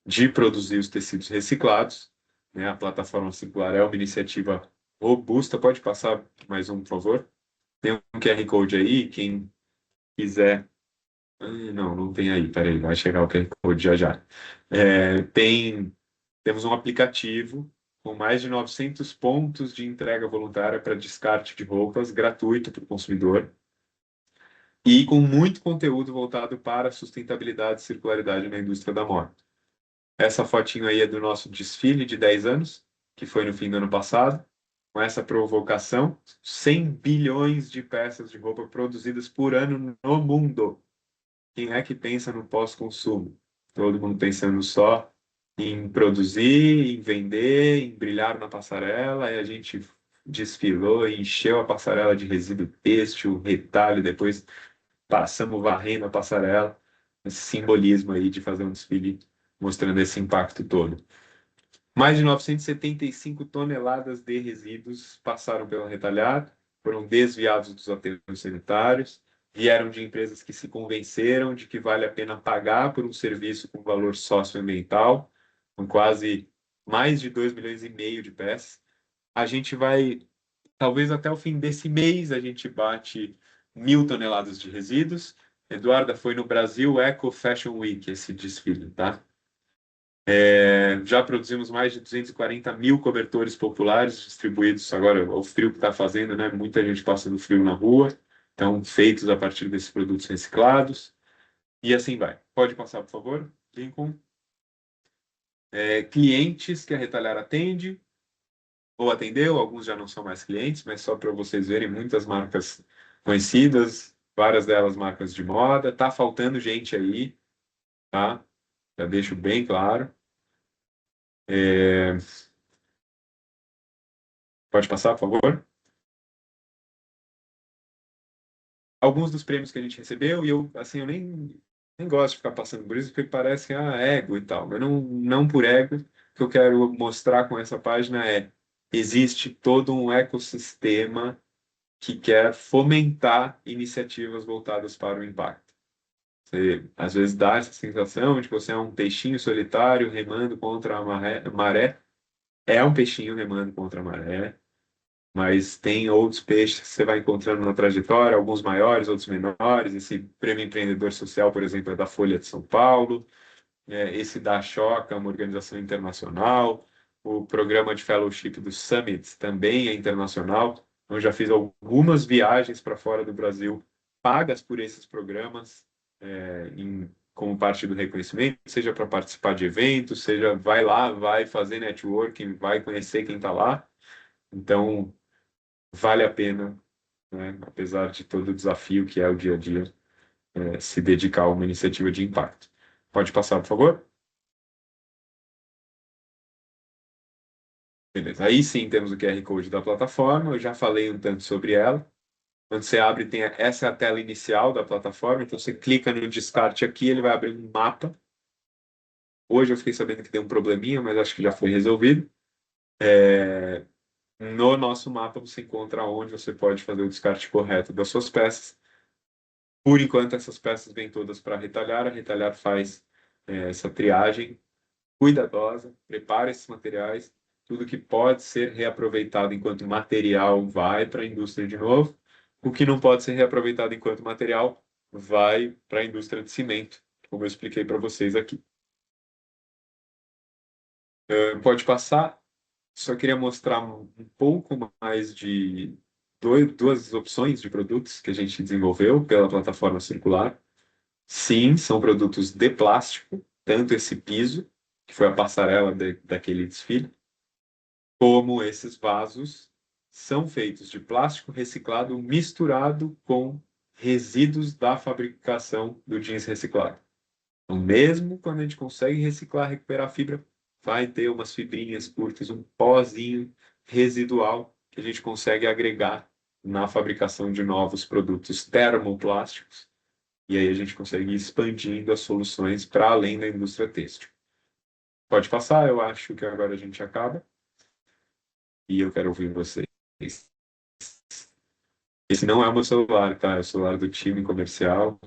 de produzir os tecidos reciclados, né? A plataforma circular é uma iniciativa robusta. Pode passar mais um, por favor? Tem um QR Code aí, quem quiser. Não, não tem aí, peraí, vai chegar o QR Code já já. Temos um aplicativo com mais de 900 pontos de entrega voluntária para descarte de roupas, gratuito para o consumidor, e com muito conteúdo voltado para a sustentabilidade e circularidade na indústria da moda. Essa fotinho aí é do nosso desfile de 10 anos, que foi no fim do ano passado, com essa provocação, 100 bilhões de peças de roupa produzidas por ano no mundo. Quem é que pensa no pós-consumo? Todo mundo pensando só em produzir, em vender, em brilhar na passarela, e a gente desfilou e encheu a passarela de resíduo têxtil, retalho, depois passamos varrendo a passarela, esse simbolismo aí de fazer um desfile mostrando esse impacto todo. Mais de 975 toneladas de resíduos passaram pela retalhada, foram desviados dos aterros sanitários, vieram de empresas que se convenceram de que vale a pena pagar por um serviço com valor socioambiental, com quase mais de 2,5 milhões de peças. A gente vai, talvez até o fim desse mês, a gente bate 1.000 toneladas de resíduos. Eduarda, foi no Brasil Eco Fashion Week esse desfile, tá? Já produzimos mais de 240 mil cobertores populares distribuídos. Agora, o frio que está fazendo, né? Muita gente passando frio na rua. Então, feitos a partir desses produtos reciclados. E assim vai. Pode passar, por favor, Lincoln. Clientes que a Retalhar atende ou atendeu, alguns já não são mais clientes, mas só para vocês verem, muitas marcas conhecidas, várias delas marcas de moda. Tá faltando gente aí, tá? Já deixo bem claro. Pode passar, por favor. Alguns dos prêmios que a gente recebeu, e eu, assim, eu nem gosto de ficar passando por isso, porque parece que é ego e tal. Mas não por ego, o que eu quero mostrar com essa página existe todo um ecossistema que quer fomentar iniciativas voltadas para o impacto. Você, às vezes, dá essa sensação de que você é um peixinho solitário remando contra a maré. É um peixinho remando contra a maré, mas tem outros peixes que você vai encontrando na trajetória, alguns maiores, outros menores. Esse Prêmio Empreendedor Social, por exemplo, é da Folha de São Paulo. Esse da Choca, uma organização internacional. O programa de fellowship do Summit também é internacional. Eu já fiz algumas viagens para fora do Brasil pagas por esses programas, como parte do reconhecimento, seja para participar de eventos, seja vai lá, vai fazer networking, vai conhecer quem está lá. Então, vale a pena, né, apesar de todo o desafio que é o dia a dia, se dedicar a uma iniciativa de impacto. Pode passar, por favor? Beleza. Aí sim temos o QR Code da plataforma, eu já falei um tanto sobre ela. Quando você abre, essa é a tela inicial da plataforma, então você clica no descarte aqui, ele vai abrir um mapa. Hoje eu fiquei sabendo que tem um probleminha, mas acho que já foi resolvido. No nosso mapa você encontra onde você pode fazer o descarte correto das suas peças. Por enquanto, essas peças vêm todas para a Retalhar faz essa triagem cuidadosa, prepara esses materiais, tudo que pode ser reaproveitado enquanto material vai para a indústria de novo, o que não pode ser reaproveitado enquanto material vai para a indústria de cimento, como eu expliquei para vocês aqui. Pode passar. Só queria mostrar um pouco mais de duas opções de produtos que a gente desenvolveu pela plataforma circular. Sim, são produtos de plástico, tanto esse piso, que foi a passarela daquele desfile, como esses vasos são feitos de plástico reciclado misturado com resíduos da fabricação do jeans reciclado. Então, mesmo quando a gente consegue reciclar, recuperar a fibra, vai ter umas fibrinhas curtas, um pozinho residual que a gente consegue agregar na fabricação de novos produtos termoplásticos. E aí a gente consegue ir expandindo as soluções para além da indústria têxtil. Pode passar, eu acho que agora a gente acaba. E eu quero ouvir vocês. Esse não é o meu celular, tá? É o celular do time comercial.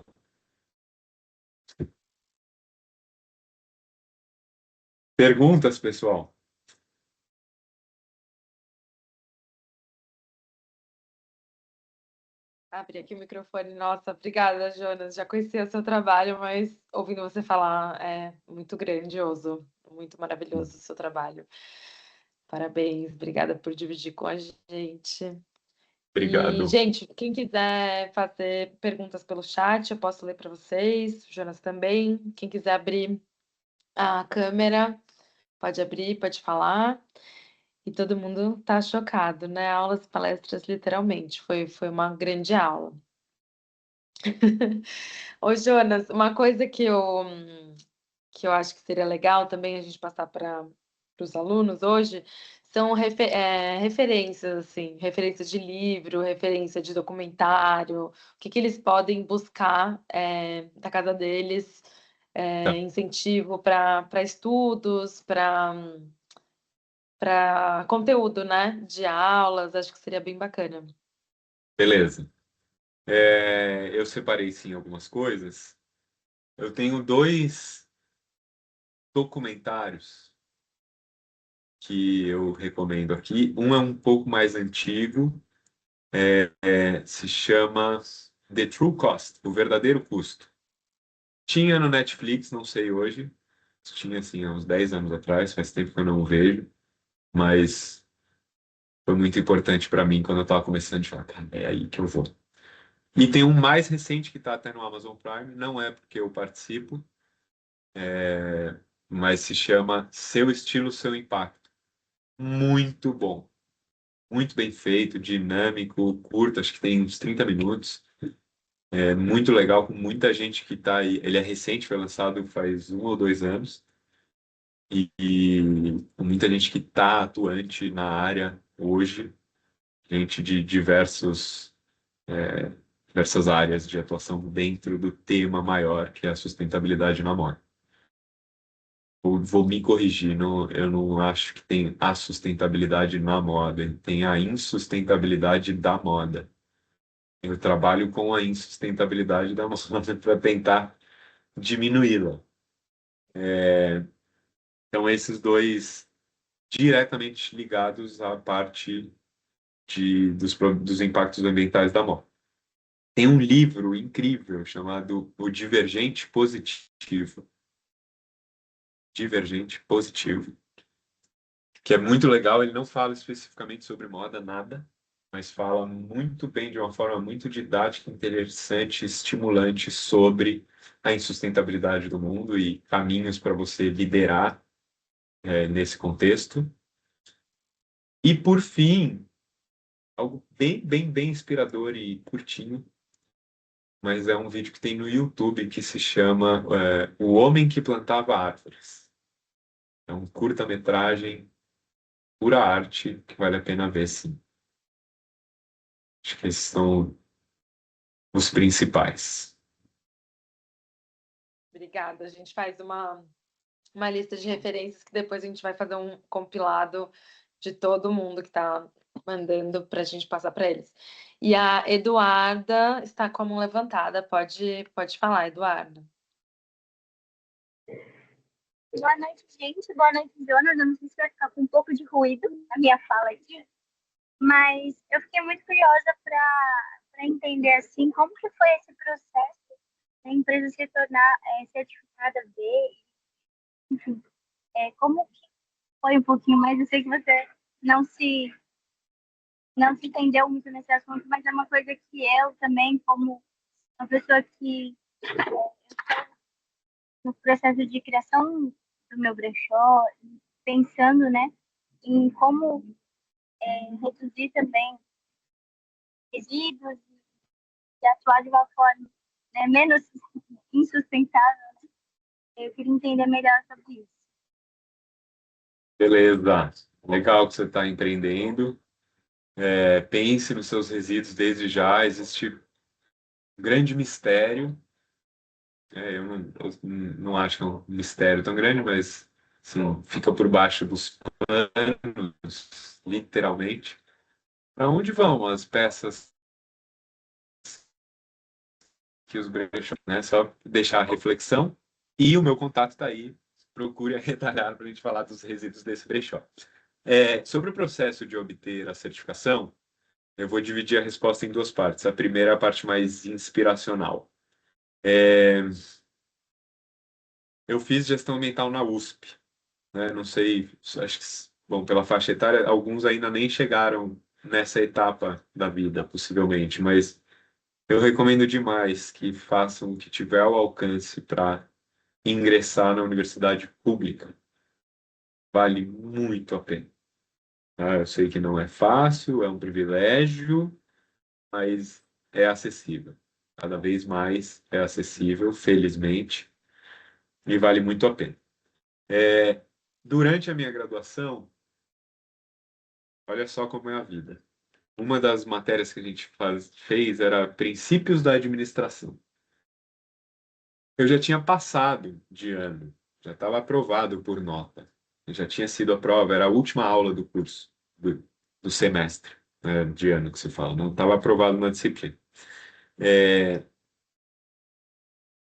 Perguntas, pessoal? Abri aqui o microfone. Nossa, obrigada, Jonas. Já conhecia o seu trabalho, mas ouvindo você falar é muito grandioso, muito maravilhoso o seu trabalho. Parabéns, obrigada por dividir com a gente. E, Obrigado. gente, quem quiser fazer perguntas pelo chat, eu posso ler para vocês, o Jonas também. Quem quiser abrir a câmera, pode abrir, pode falar. E todo mundo tá chocado, né? Aulas e palestras, literalmente. Foi uma grande aula. Ô, Jonas, uma coisa que eu acho que seria legal também a gente passar para os alunos hoje são referências, assim, referências de livro, referência de documentário, o que que eles podem buscar da casa deles, Tá, incentivo para estudos, para conteúdo, né, de aulas, acho que seria bem bacana. beleza. Eu separei sim algumas coisas. Eu tenho dois documentários que eu recomendo aqui. Um é um pouco mais antigo, se chama The True Cost, o verdadeiro custo. Tinha no Netflix, não sei hoje. Tinha assim há uns 10 anos atrás, faz tempo que eu não vejo, mas foi muito importante para mim quando eu estava começando a falar, cara, é aí que eu vou. E tem um mais recente que está até no Amazon Prime, não é porque eu participo, mas se chama Seu Estilo, Seu Impacto. Muito bom, muito bem feito, dinâmico, curto, acho que tem uns 30 minutos. É muito legal, com muita gente que está aí. Ele é recente, foi lançado faz 1 ou 2 anos, e com muita gente que está atuante na área hoje, gente de diversas áreas de atuação dentro do tema maior, que é a sustentabilidade na moda. Vou me corrigir, eu não acho que tem a sustentabilidade na moda, tem a insustentabilidade da moda. Eu trabalho com a insustentabilidade da moda para tentar diminuí-la. Então, esses dois diretamente ligados à parte dos impactos ambientais da moda. Tem um livro incrível chamado O Divergente Positivo. Divergente Positivo, que é muito legal. Ele não fala especificamente sobre moda, nada, mas fala muito bem, de uma forma muito didática, interessante, estimulante sobre a insustentabilidade do mundo e caminhos para você liderar nesse contexto. E, por fim, algo bem, bem, bem inspirador e curtinho, mas é um vídeo que tem no YouTube que se chama O Homem que Plantava Árvores. É um curta-metragem, pura arte, que vale a pena ver, sim. Acho que esses são os principais. Obrigada. A gente faz uma lista de referências que depois a gente vai fazer um compilado de todo mundo que está mandando para a gente passar para eles. E a Eduarda está com a mão levantada. Pode falar, Eduarda. Boa noite, gente. Boa noite, Jonas. Eu não sei se vai ficar com um pouco de ruído na minha fala aqui, mas eu fiquei muito curiosa para entender assim como que foi esse processo da empresa se tornar certificada B, enfim, como que foi um pouquinho mais. Eu sei que você não se não se entendeu muito nesse assunto, mas é uma coisa que eu também, como uma pessoa que no processo de criação do meu brechó, pensando, né, em como reduzir também resíduos e atuar de uma forma, né, menos insustentável. Eu queria entender melhor sobre isso. Beleza. Legal que você está empreendendo. Pense nos seus resíduos desde já. Existe um grande mistério. Eu não acho que é um mistério tão grande, mas assim, fica por baixo dos panos, literalmente. Para onde vão as peças que os brechós, né? Só deixar a reflexão. E o meu contato está aí. Procure retalhar para a gente falar dos resíduos desse brechó. Sobre o processo de obter a certificação, eu vou dividir a resposta em duas partes. A primeira é a parte mais inspiracional. Eu fiz gestão ambiental na USP, né? Não sei, acho que, bom, pela faixa etária, alguns ainda nem chegaram nessa etapa da vida, possivelmente, mas eu recomendo demais que façam o que tiver ao alcance para ingressar na universidade pública. Vale muito a pena. Tá? Eu sei que não é fácil, é um privilégio, mas é acessível. Cada vez mais é acessível, felizmente, e vale muito a pena. durante a minha graduação, olha só como é a vida. Uma das matérias que a gente fez era Princípios da Administração. Eu já tinha passado de ano, já estava aprovado por nota. Eu já tinha sido a prova, era a última aula do curso, do semestre, né, de ano que se fala. Não estava aprovado na disciplina.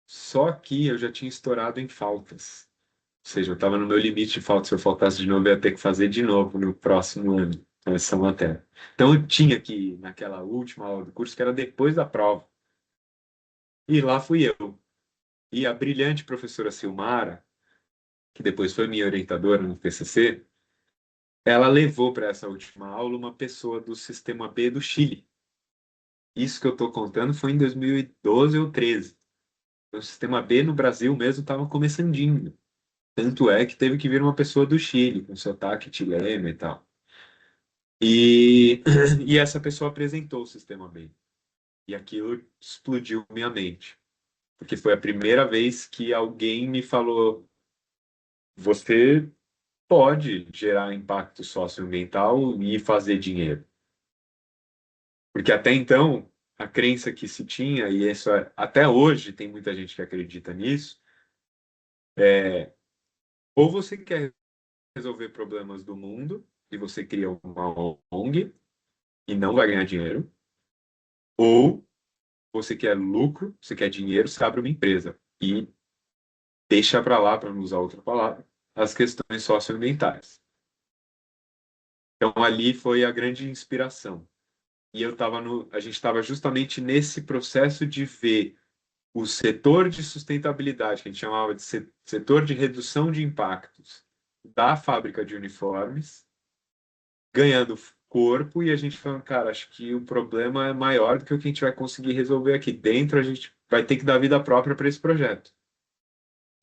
Só que eu já tinha estourado em faltas. Ou seja, eu estava no meu limite de falta. Se eu faltasse de novo, eu ia ter que fazer de novo no próximo ano, essa matéria. Então, eu tinha que ir naquela última aula do curso, que era depois da prova. E lá fui eu. E a brilhante professora Silmara, que depois foi minha orientadora no TCC, ela levou para essa última aula uma pessoa do Sistema B do Chile. Isso que eu estou contando foi em 2012 ou 13. O Sistema B no Brasil mesmo estava começandinho. Tanto é que teve que vir uma pessoa do Chile, com sotaque chileno e tal. E, e essa pessoa apresentou o Sistema B. E aquilo explodiu minha mente. Porque foi a primeira vez que alguém me falou: você pode gerar impacto socioambiental e fazer dinheiro. Porque até então, a crença que se tinha, e isso até hoje tem muita gente que acredita nisso, é ou você quer resolver problemas do mundo e você cria uma ONG e não vai ganhar dinheiro, ou você quer lucro, você quer dinheiro, você abre uma empresa e deixa para lá, para não usar outra palavra, as questões socioambientais. Então ali foi a grande inspiração. E a gente estava justamente nesse processo de ver o setor de sustentabilidade, que a gente chamava de setor de redução de impactos da fábrica de uniformes, ganhando corpo, e a gente falando, cara, acho que o problema é maior do que o que a gente vai conseguir resolver aqui dentro, a gente vai ter que dar vida própria para esse projeto.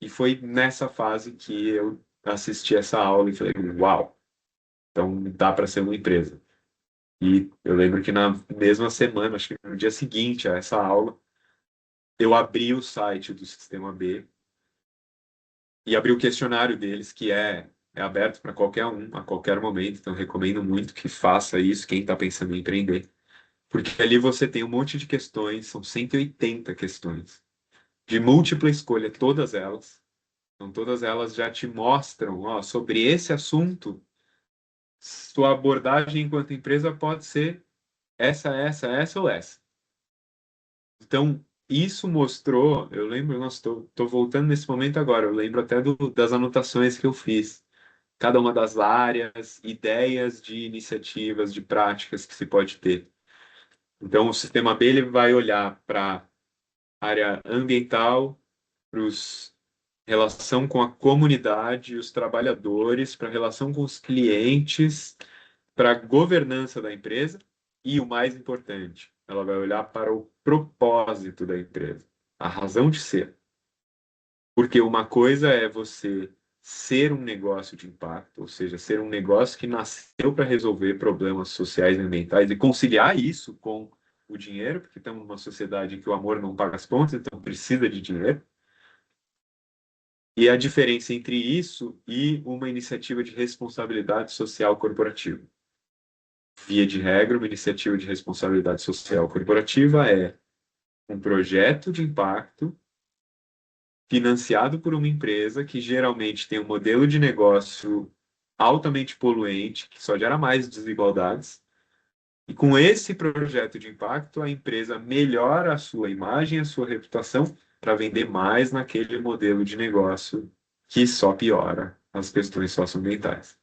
E foi nessa fase que eu assisti essa aula e falei, uau, então dá para ser uma empresa. E eu lembro que na mesma semana, acho que no dia seguinte a essa aula, eu abri o site do Sistema B e abri o questionário deles, que é aberto para qualquer um, a qualquer momento. Então, recomendo muito que faça isso, quem está pensando em empreender. Porque ali você tem um monte de questões, são 180 questões, de múltipla escolha, todas elas. Então, todas elas já te mostram, ó, sobre esse assunto, sua abordagem enquanto empresa pode ser essa ou essa. Então, isso mostrou, eu lembro, nossa, tô voltando nesse momento agora, eu lembro até das anotações que eu fiz. Cada uma das áreas, ideias de iniciativas, de práticas que se pode ter. Então, o sistema B ele vai olhar para a área ambiental, para relação com a comunidade, os trabalhadores, para a relação com os clientes, para a governança da empresa e, o mais importante, ela vai olhar para o propósito da empresa, a razão de ser. Porque uma coisa é você ser um negócio de impacto, ou seja, ser um negócio que nasceu para resolver problemas sociais e ambientais e conciliar isso com o dinheiro, porque estamos numa sociedade em que o amor não paga as contas, então precisa de dinheiro. E a diferença entre isso e uma iniciativa de responsabilidade social corporativa. Via de regra, uma iniciativa de responsabilidade social corporativa é um projeto de impacto financiado por uma empresa que geralmente tem um modelo de negócio altamente poluente, que só gera mais desigualdades. E com esse projeto de impacto, a empresa melhora a sua imagem, a sua reputação, para vender mais naquele modelo de negócio que só piora as questões socioambientais.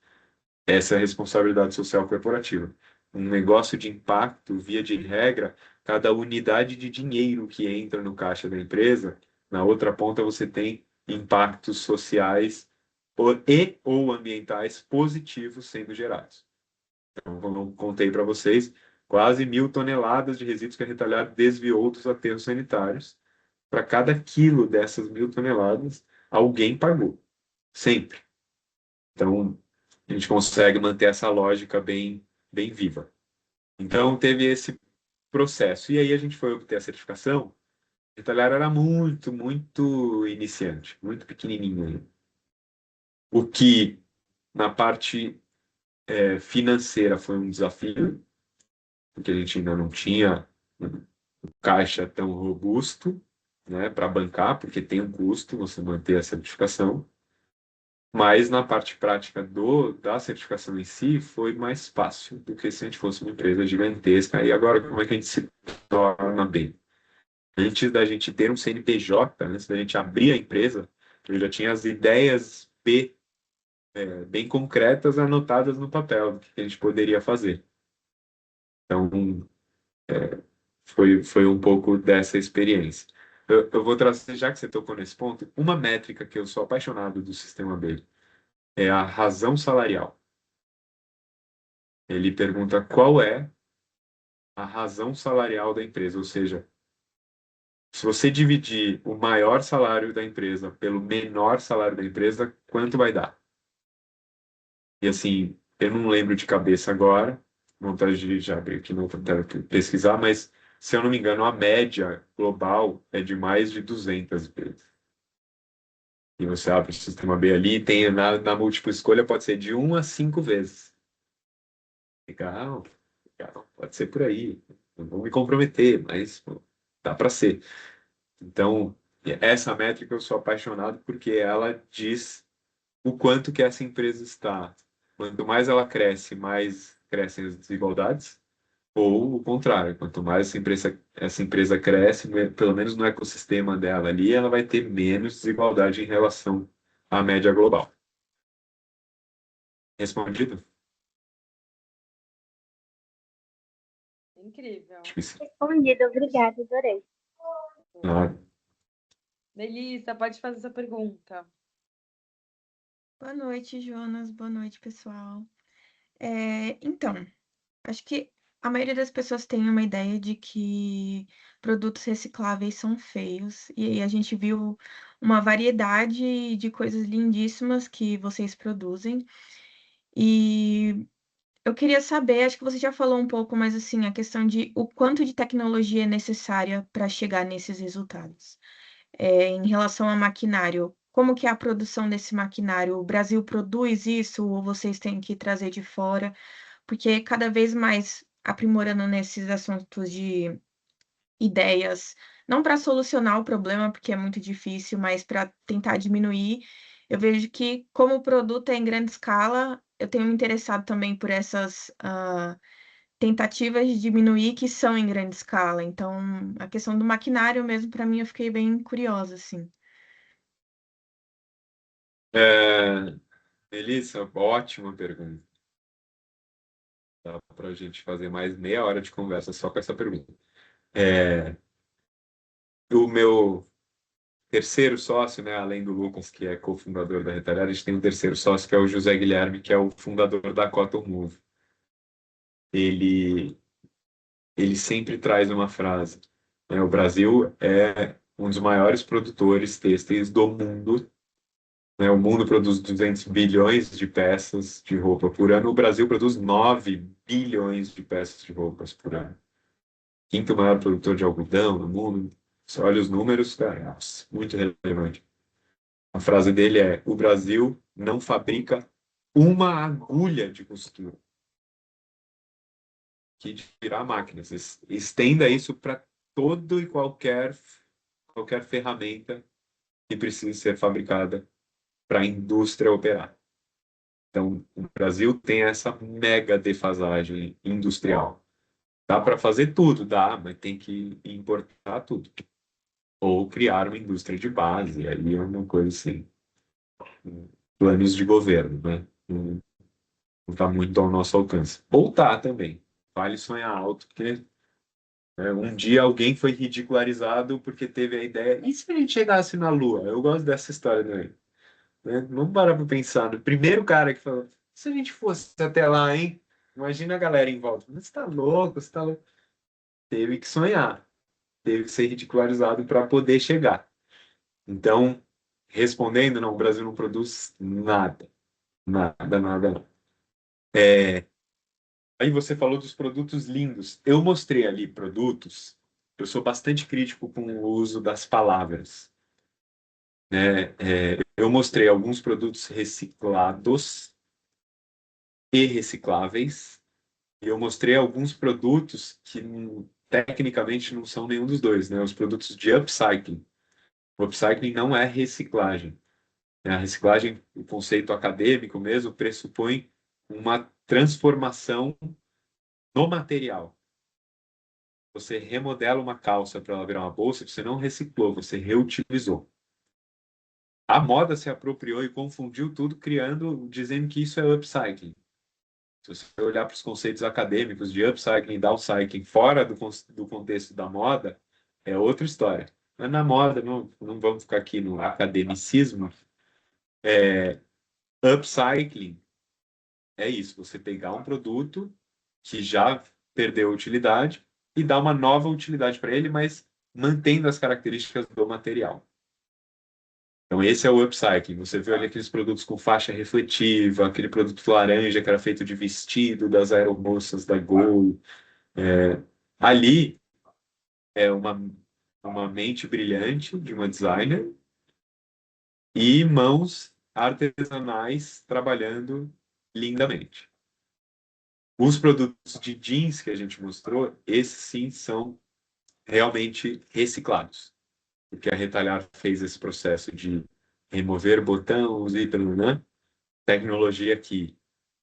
Essa é a responsabilidade social corporativa. Um negócio de impacto, via de regra, cada unidade de dinheiro que entra no caixa da empresa, na outra ponta você tem impactos sociais e ou ambientais positivos sendo gerados. Então, como eu contei para vocês, quase 1.000 toneladas de resíduos que a Retalhar desviou dos aterros sanitários. Para cada quilo dessas 1.000 toneladas, alguém pagou. Sempre. Então, a gente consegue manter essa lógica bem viva. Então, teve esse processo. E aí a gente foi obter a certificação. O Retalhar era muito iniciante, muito pequenininho ainda. O que Na parte financeira foi um desafio, porque a gente ainda não tinha um caixa tão robusto, né, para bancar, porque tem um custo você manter a certificação. Mas na parte prática da certificação em si foi mais fácil do que se a gente fosse uma empresa gigantesca. E agora, como é que a gente se torna bem? Antes da gente ter um CNPJ, antes da gente abrir a empresa, eu já tinha as ideias bem concretas anotadas no papel do que a gente poderia fazer. Então, foi um pouco dessa experiência. Eu vou trazer, já que você tocou nesse ponto, uma métrica que eu sou apaixonado do Sistema B é a razão salarial. Ele pergunta qual é a razão salarial da empresa, ou seja, se você dividir o maior salário da empresa pelo menor salário da empresa, quanto vai dar? E assim, eu não lembro de cabeça agora, vontade de já abrir aqui no pesquisar, mas se eu não me engano, a média global é de mais de 200 vezes. E você abre o sistema B ali, e tem na múltipla escolha pode ser de 1 a 5 vezes. Legal, legal, pode ser por aí. Não vou me comprometer, mas pô, dá para ser. Então, essa métrica eu sou apaixonado porque ela diz o quanto que essa empresa está. Quanto mais ela cresce, mais crescem as desigualdades, ou o contrário, quanto mais essa empresa cresce, pelo menos no ecossistema dela ali, ela vai ter menos desigualdade em relação à média global. Respondido? Incrível. Acho que sim. Respondido, obrigada, adorei. Ah, Melissa, pode fazer essa pergunta. Boa noite, Jonas. Boa noite, pessoal. Então, acho que a maioria das pessoas tem uma ideia de que produtos recicláveis são feios, e aí a gente viu uma variedade de coisas lindíssimas que vocês produzem. E eu queria saber, acho que você já falou um pouco, mas assim, a questão de o quanto de tecnologia é necessária para chegar nesses resultados. Em relação a maquinário, como que é a produção desse maquinário? O Brasil produz isso ou vocês têm que trazer de fora? Porque cada vez mais aprimorando nesses assuntos de ideias, não para solucionar o problema, porque é muito difícil, mas para tentar diminuir. Eu vejo que, como o produto é em grande escala, eu tenho me interessado também por essas tentativas de diminuir que são em grande escala. Então, a questão do maquinário mesmo, para mim, eu fiquei bem curiosa, assim. Melissa, ótima pergunta. Dá para a gente fazer mais meia hora de conversa só com essa pergunta. O meu terceiro sócio, né, além do Lucas, que é cofundador da Retalhada, a gente tem um terceiro sócio, que é o José Guilherme, que é o fundador da Cotton Move. Ele, ele sempre traz uma frase, né, o Brasil é um dos maiores produtores têxteis do mundo, né, o mundo produz 200 bilhões de peças de roupa por ano, o Brasil produz 9 bilhões de peças de roupas por ano. Quinto maior produtor de algodão no mundo. Você olha os números, cara, nossa, muito relevante. A frase dele é: o Brasil não fabrica uma agulha de costura. Que dirá máquinas. Estenda isso para todo e qualquer ferramenta que precise ser fabricada para a indústria operar. Então, o Brasil tem essa mega defasagem industrial. Dá para fazer tudo, dá, mas tem que importar tudo. Ou criar uma indústria de base, aí é uma coisa assim. Planos de governo, né? Não está muito ao nosso alcance. Ou tá também. Vale sonhar alto, porque um dia alguém foi ridicularizado porque teve a ideia. E se a gente chegasse na Lua? Eu gosto dessa história também. Né? Vamos parar para pensar. O primeiro cara que falou: se a gente fosse até lá, hein? Imagina a galera em volta. Você está louco? Você está louco? Teve que sonhar. Teve que ser ridicularizado para poder chegar. Então, respondendo, não, o Brasil não produz nada. Nada, nada, nada. Aí você falou dos produtos lindos. Eu mostrei ali produtos. Eu sou bastante crítico com o uso das palavras, né? Eu mostrei alguns produtos reciclados e recicláveis. E eu mostrei alguns produtos que tecnicamente não são nenhum dos dois, né? Os produtos de upcycling. O upcycling não é reciclagem. A reciclagem, o conceito acadêmico mesmo, pressupõe uma transformação no material. Você remodela uma calça para ela virar uma bolsa, você não reciclou, você reutilizou. A moda se apropriou e confundiu tudo, dizendo que isso é upcycling. Se você olhar para os conceitos acadêmicos de upcycling e downcycling fora do contexto da moda, é outra história. Mas na moda, não vamos ficar aqui no academicismo, upcycling é isso, você pegar um produto que já perdeu a utilidade e dar uma nova utilidade para ele, mas mantendo as características do material. Então, esse é o upcycling. Você vê ali aqueles produtos com faixa refletiva, aquele produto laranja que era feito de vestido das aeromoças da Gol. Ali é uma mente brilhante de uma designer e mãos artesanais trabalhando lindamente. Os produtos de jeans que a gente mostrou, esses sim são realmente reciclados. Porque a Retalhar fez esse processo de remover botões e né? Tecnologia que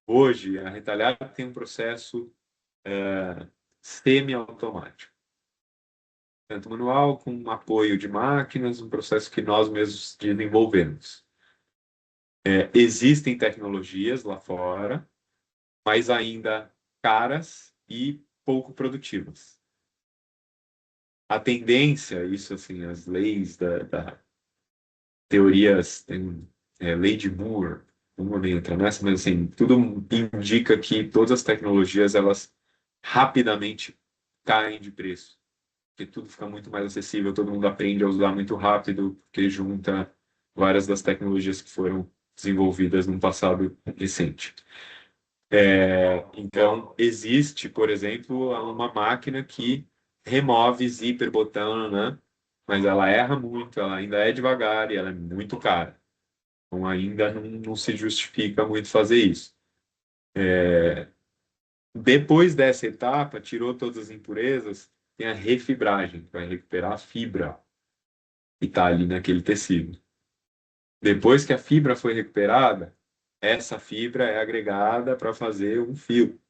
hoje a Retalhar tem um processo semi-automático. Tanto manual com apoio de máquinas, um processo que nós mesmos desenvolvemos. Existem tecnologias lá fora, mas ainda caras e pouco produtivas. A tendência, isso assim, as leis da teorias, tem lei de Moore, não vou nem entrar nessa, mas assim, tudo indica que todas as tecnologias, elas rapidamente caem de preço, porque tudo fica muito mais acessível, todo mundo aprende a usar muito rápido, porque junta várias das tecnologias que foram desenvolvidas no passado recente. Então, existe, por exemplo, uma máquina que remove zíper, botão, né? Mas ela erra muito, ela ainda é devagar e ela é muito cara. Então, ainda não se justifica muito fazer isso. Depois dessa etapa, tirou todas as impurezas, tem a refibragem, que vai recuperar a fibra que está ali naquele tecido. Depois que a fibra foi recuperada, essa fibra é agregada para fazer um fio.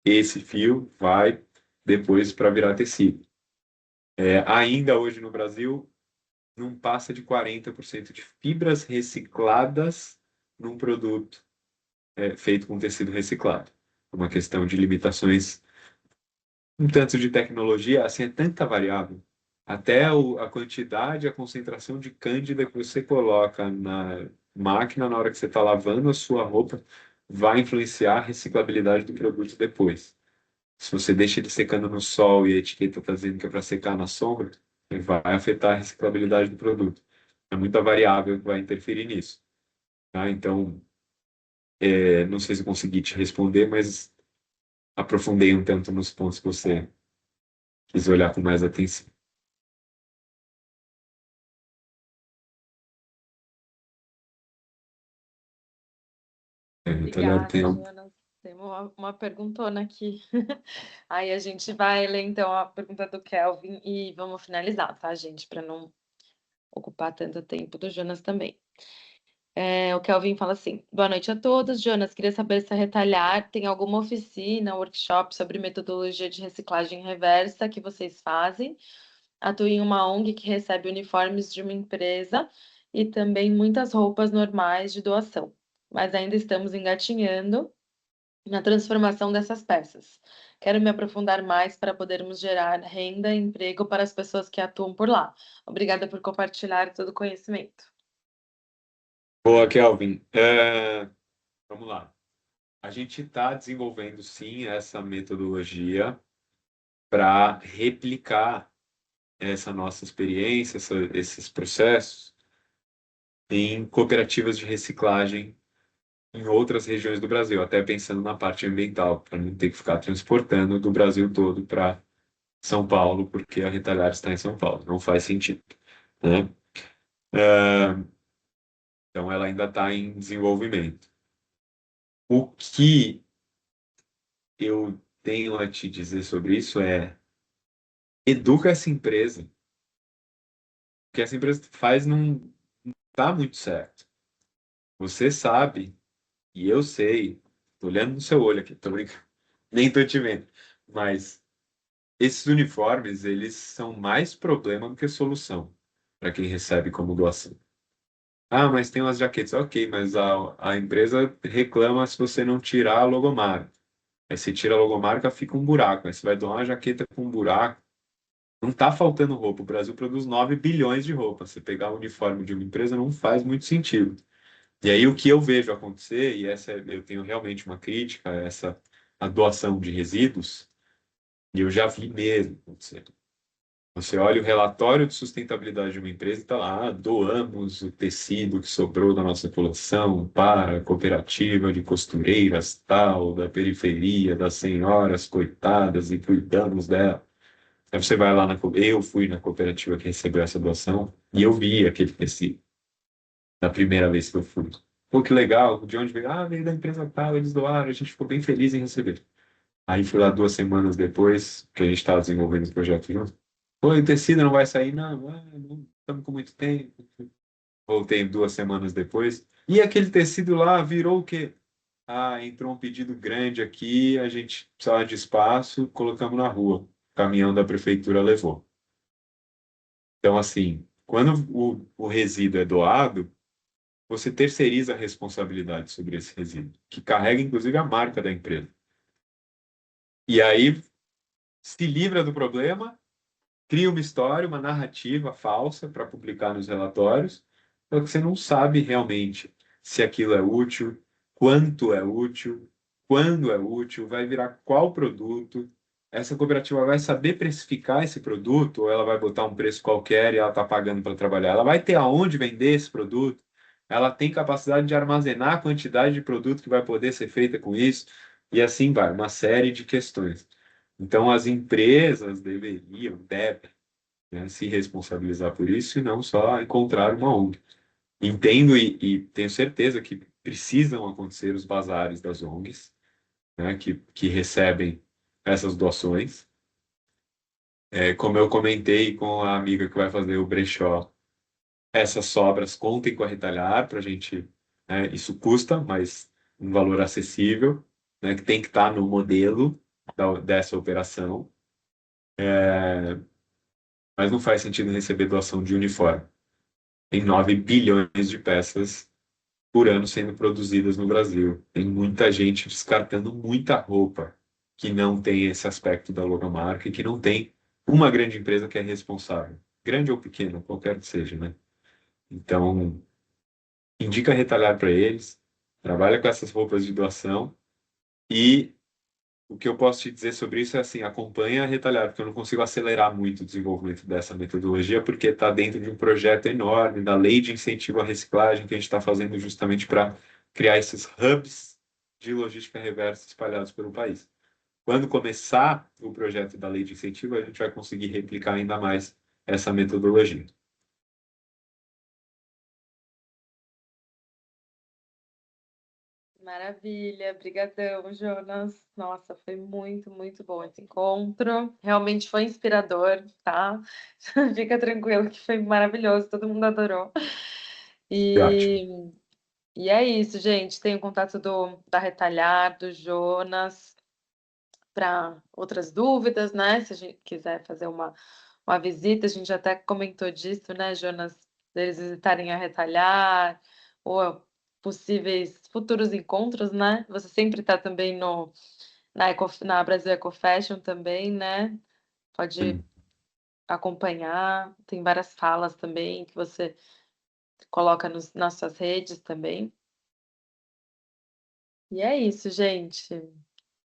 Esse fio vai depois para virar tecido. Ainda hoje no Brasil, não passa de 40% de fibras recicladas num produto feito com tecido reciclado. Uma questão de limitações, um tanto de tecnologia, assim, é tanta variável. Até a quantidade, a concentração de cândida que você coloca na máquina na hora que você está lavando a sua roupa vai influenciar a reciclabilidade do produto depois. Se você deixa ele secando no sol e a etiqueta está dizendo que é para secar na sombra, vai afetar a reciclabilidade do produto. É muita variável que vai interferir nisso. Tá? Então, não sei se eu consegui te responder, mas aprofundei um tanto nos pontos que você quis olhar com mais atenção. Então, Obrigada, Jonas. Temos uma perguntona aqui. Aí a gente vai ler então a pergunta do Kelvin e vamos finalizar, tá, gente? Para não ocupar tanto tempo do Jonas também. O Kelvin fala assim: boa noite a todos. Jonas, queria saber se a Retalhar tem alguma oficina, workshop sobre metodologia de reciclagem reversa que vocês fazem. Atuo em uma ONG que recebe uniformes de uma empresa e também muitas roupas normais de doação, mas ainda estamos engatinhando na transformação dessas peças. Quero me aprofundar mais para podermos gerar renda e emprego para as pessoas que atuam por lá. Obrigada por compartilhar todo o conhecimento. Boa, Kelvin. Vamos lá. A gente está desenvolvendo, sim, essa metodologia para replicar essa nossa experiência, esses processos em cooperativas de reciclagem em outras regiões do Brasil, até pensando na parte ambiental, para não ter que ficar transportando do Brasil todo para São Paulo, porque a Retalhar está em São Paulo. Não faz sentido, né? Então, ela ainda está em desenvolvimento. O que eu tenho a te dizer sobre isso é: educa essa empresa. O que essa empresa faz não está muito certo. Você sabe, e eu sei, tô olhando no seu olho aqui, tô brincando, nem tô te vendo, mas esses uniformes, eles são mais problema do que solução para quem recebe como doação. Ah, mas tem umas jaquetas. Ok, mas a empresa reclama se você não tirar a logomarca. Aí você tira a logomarca, fica um buraco. Aí você vai doar uma jaqueta com um buraco. Não está faltando roupa. O Brasil produz 9 bilhões de roupas. Você pegar o uniforme de uma empresa não faz muito sentido. E aí o que eu vejo acontecer, e eu tenho realmente uma crítica a essa a doação de resíduos, e eu já vi mesmo acontecer. Você olha o relatório de sustentabilidade de uma empresa e está lá: doamos o tecido que sobrou da nossa coleção para a cooperativa de costureiras tal, da periferia, das senhoras coitadas e cuidamos dela. Aí você vai lá eu fui na cooperativa que recebeu essa doação e eu vi aquele tecido na primeira vez que eu fui. Pô, que legal, de onde veio? Ah, veio da empresa tal, eles doaram, a gente ficou bem feliz em receber. Aí fui lá 2 semanas depois, que a gente estava desenvolvendo o projeto junto. Pô, o tecido não vai sair? Não, não estamos com muito tempo. Voltei 2 semanas depois. E aquele tecido lá virou o quê? Ah, entrou um pedido grande aqui, a gente precisava de espaço, colocamos na rua. O caminhão da prefeitura levou. Então, assim, quando o resíduo é doado, você terceiriza a responsabilidade sobre esse resíduo, que carrega inclusive a marca da empresa. E aí se livra do problema, cria uma história, uma narrativa falsa para publicar nos relatórios, só que você não sabe realmente se aquilo é útil, quanto é útil, quando é útil, vai virar qual produto. Essa cooperativa vai saber precificar esse produto ou ela vai botar um preço qualquer e ela está pagando para trabalhar? Ela vai ter aonde vender esse produto? Ela tem capacidade de armazenar a quantidade de produto que vai poder ser feita com isso? E assim vai, uma série de questões. Então, as empresas devem, né, se responsabilizar por isso e não só encontrar uma ONG. Entendo e tenho certeza que precisam acontecer os bazares das ONGs, né, que recebem essas doações. Como eu comentei com a amiga que vai fazer o brechó, essas sobras contem com a Retalhar para a gente, né, isso custa, mas um valor acessível, né, que tem que estar no modelo dessa operação. Mas não faz sentido receber doação de uniforme. Tem 9 bilhões de peças por ano sendo produzidas no Brasil. Tem muita gente descartando muita roupa que não tem esse aspecto da logomarca e que não tem uma grande empresa que é responsável. Grande ou pequena, qualquer que seja, né? Então, indica retalhar para eles, trabalha com essas roupas de doação e o que eu posso te dizer sobre isso é assim: acompanha a Retalhar, porque eu não consigo acelerar muito o desenvolvimento dessa metodologia, porque está dentro de um projeto enorme da lei de incentivo à reciclagem que a gente está fazendo justamente para criar esses hubs de logística reversa espalhados pelo país. Quando começar o projeto da lei de incentivo, a gente vai conseguir replicar ainda mais essa metodologia. Maravilha, brigadão, Jonas. Nossa, foi muito, muito bom esse encontro. Realmente foi inspirador, tá? Fica tranquilo que foi maravilhoso, todo mundo adorou. Ótimo. E, e é isso, gente. Tem o contato da Retalhar, do Jonas, para outras dúvidas, né? Se a gente quiser fazer uma visita, a gente até comentou disso, né, Jonas? Deles visitarem a Retalhar, ou possíveis futuros encontros, né? Você sempre está também na Brasil Eco Fashion também, né? Pode Sim. acompanhar, tem várias falas também que você coloca nas suas redes também. E é isso, gente.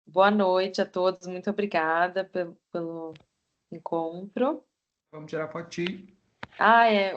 Boa noite a todos, muito obrigada pelo encontro. Vamos tirar fotinho. Ah, é,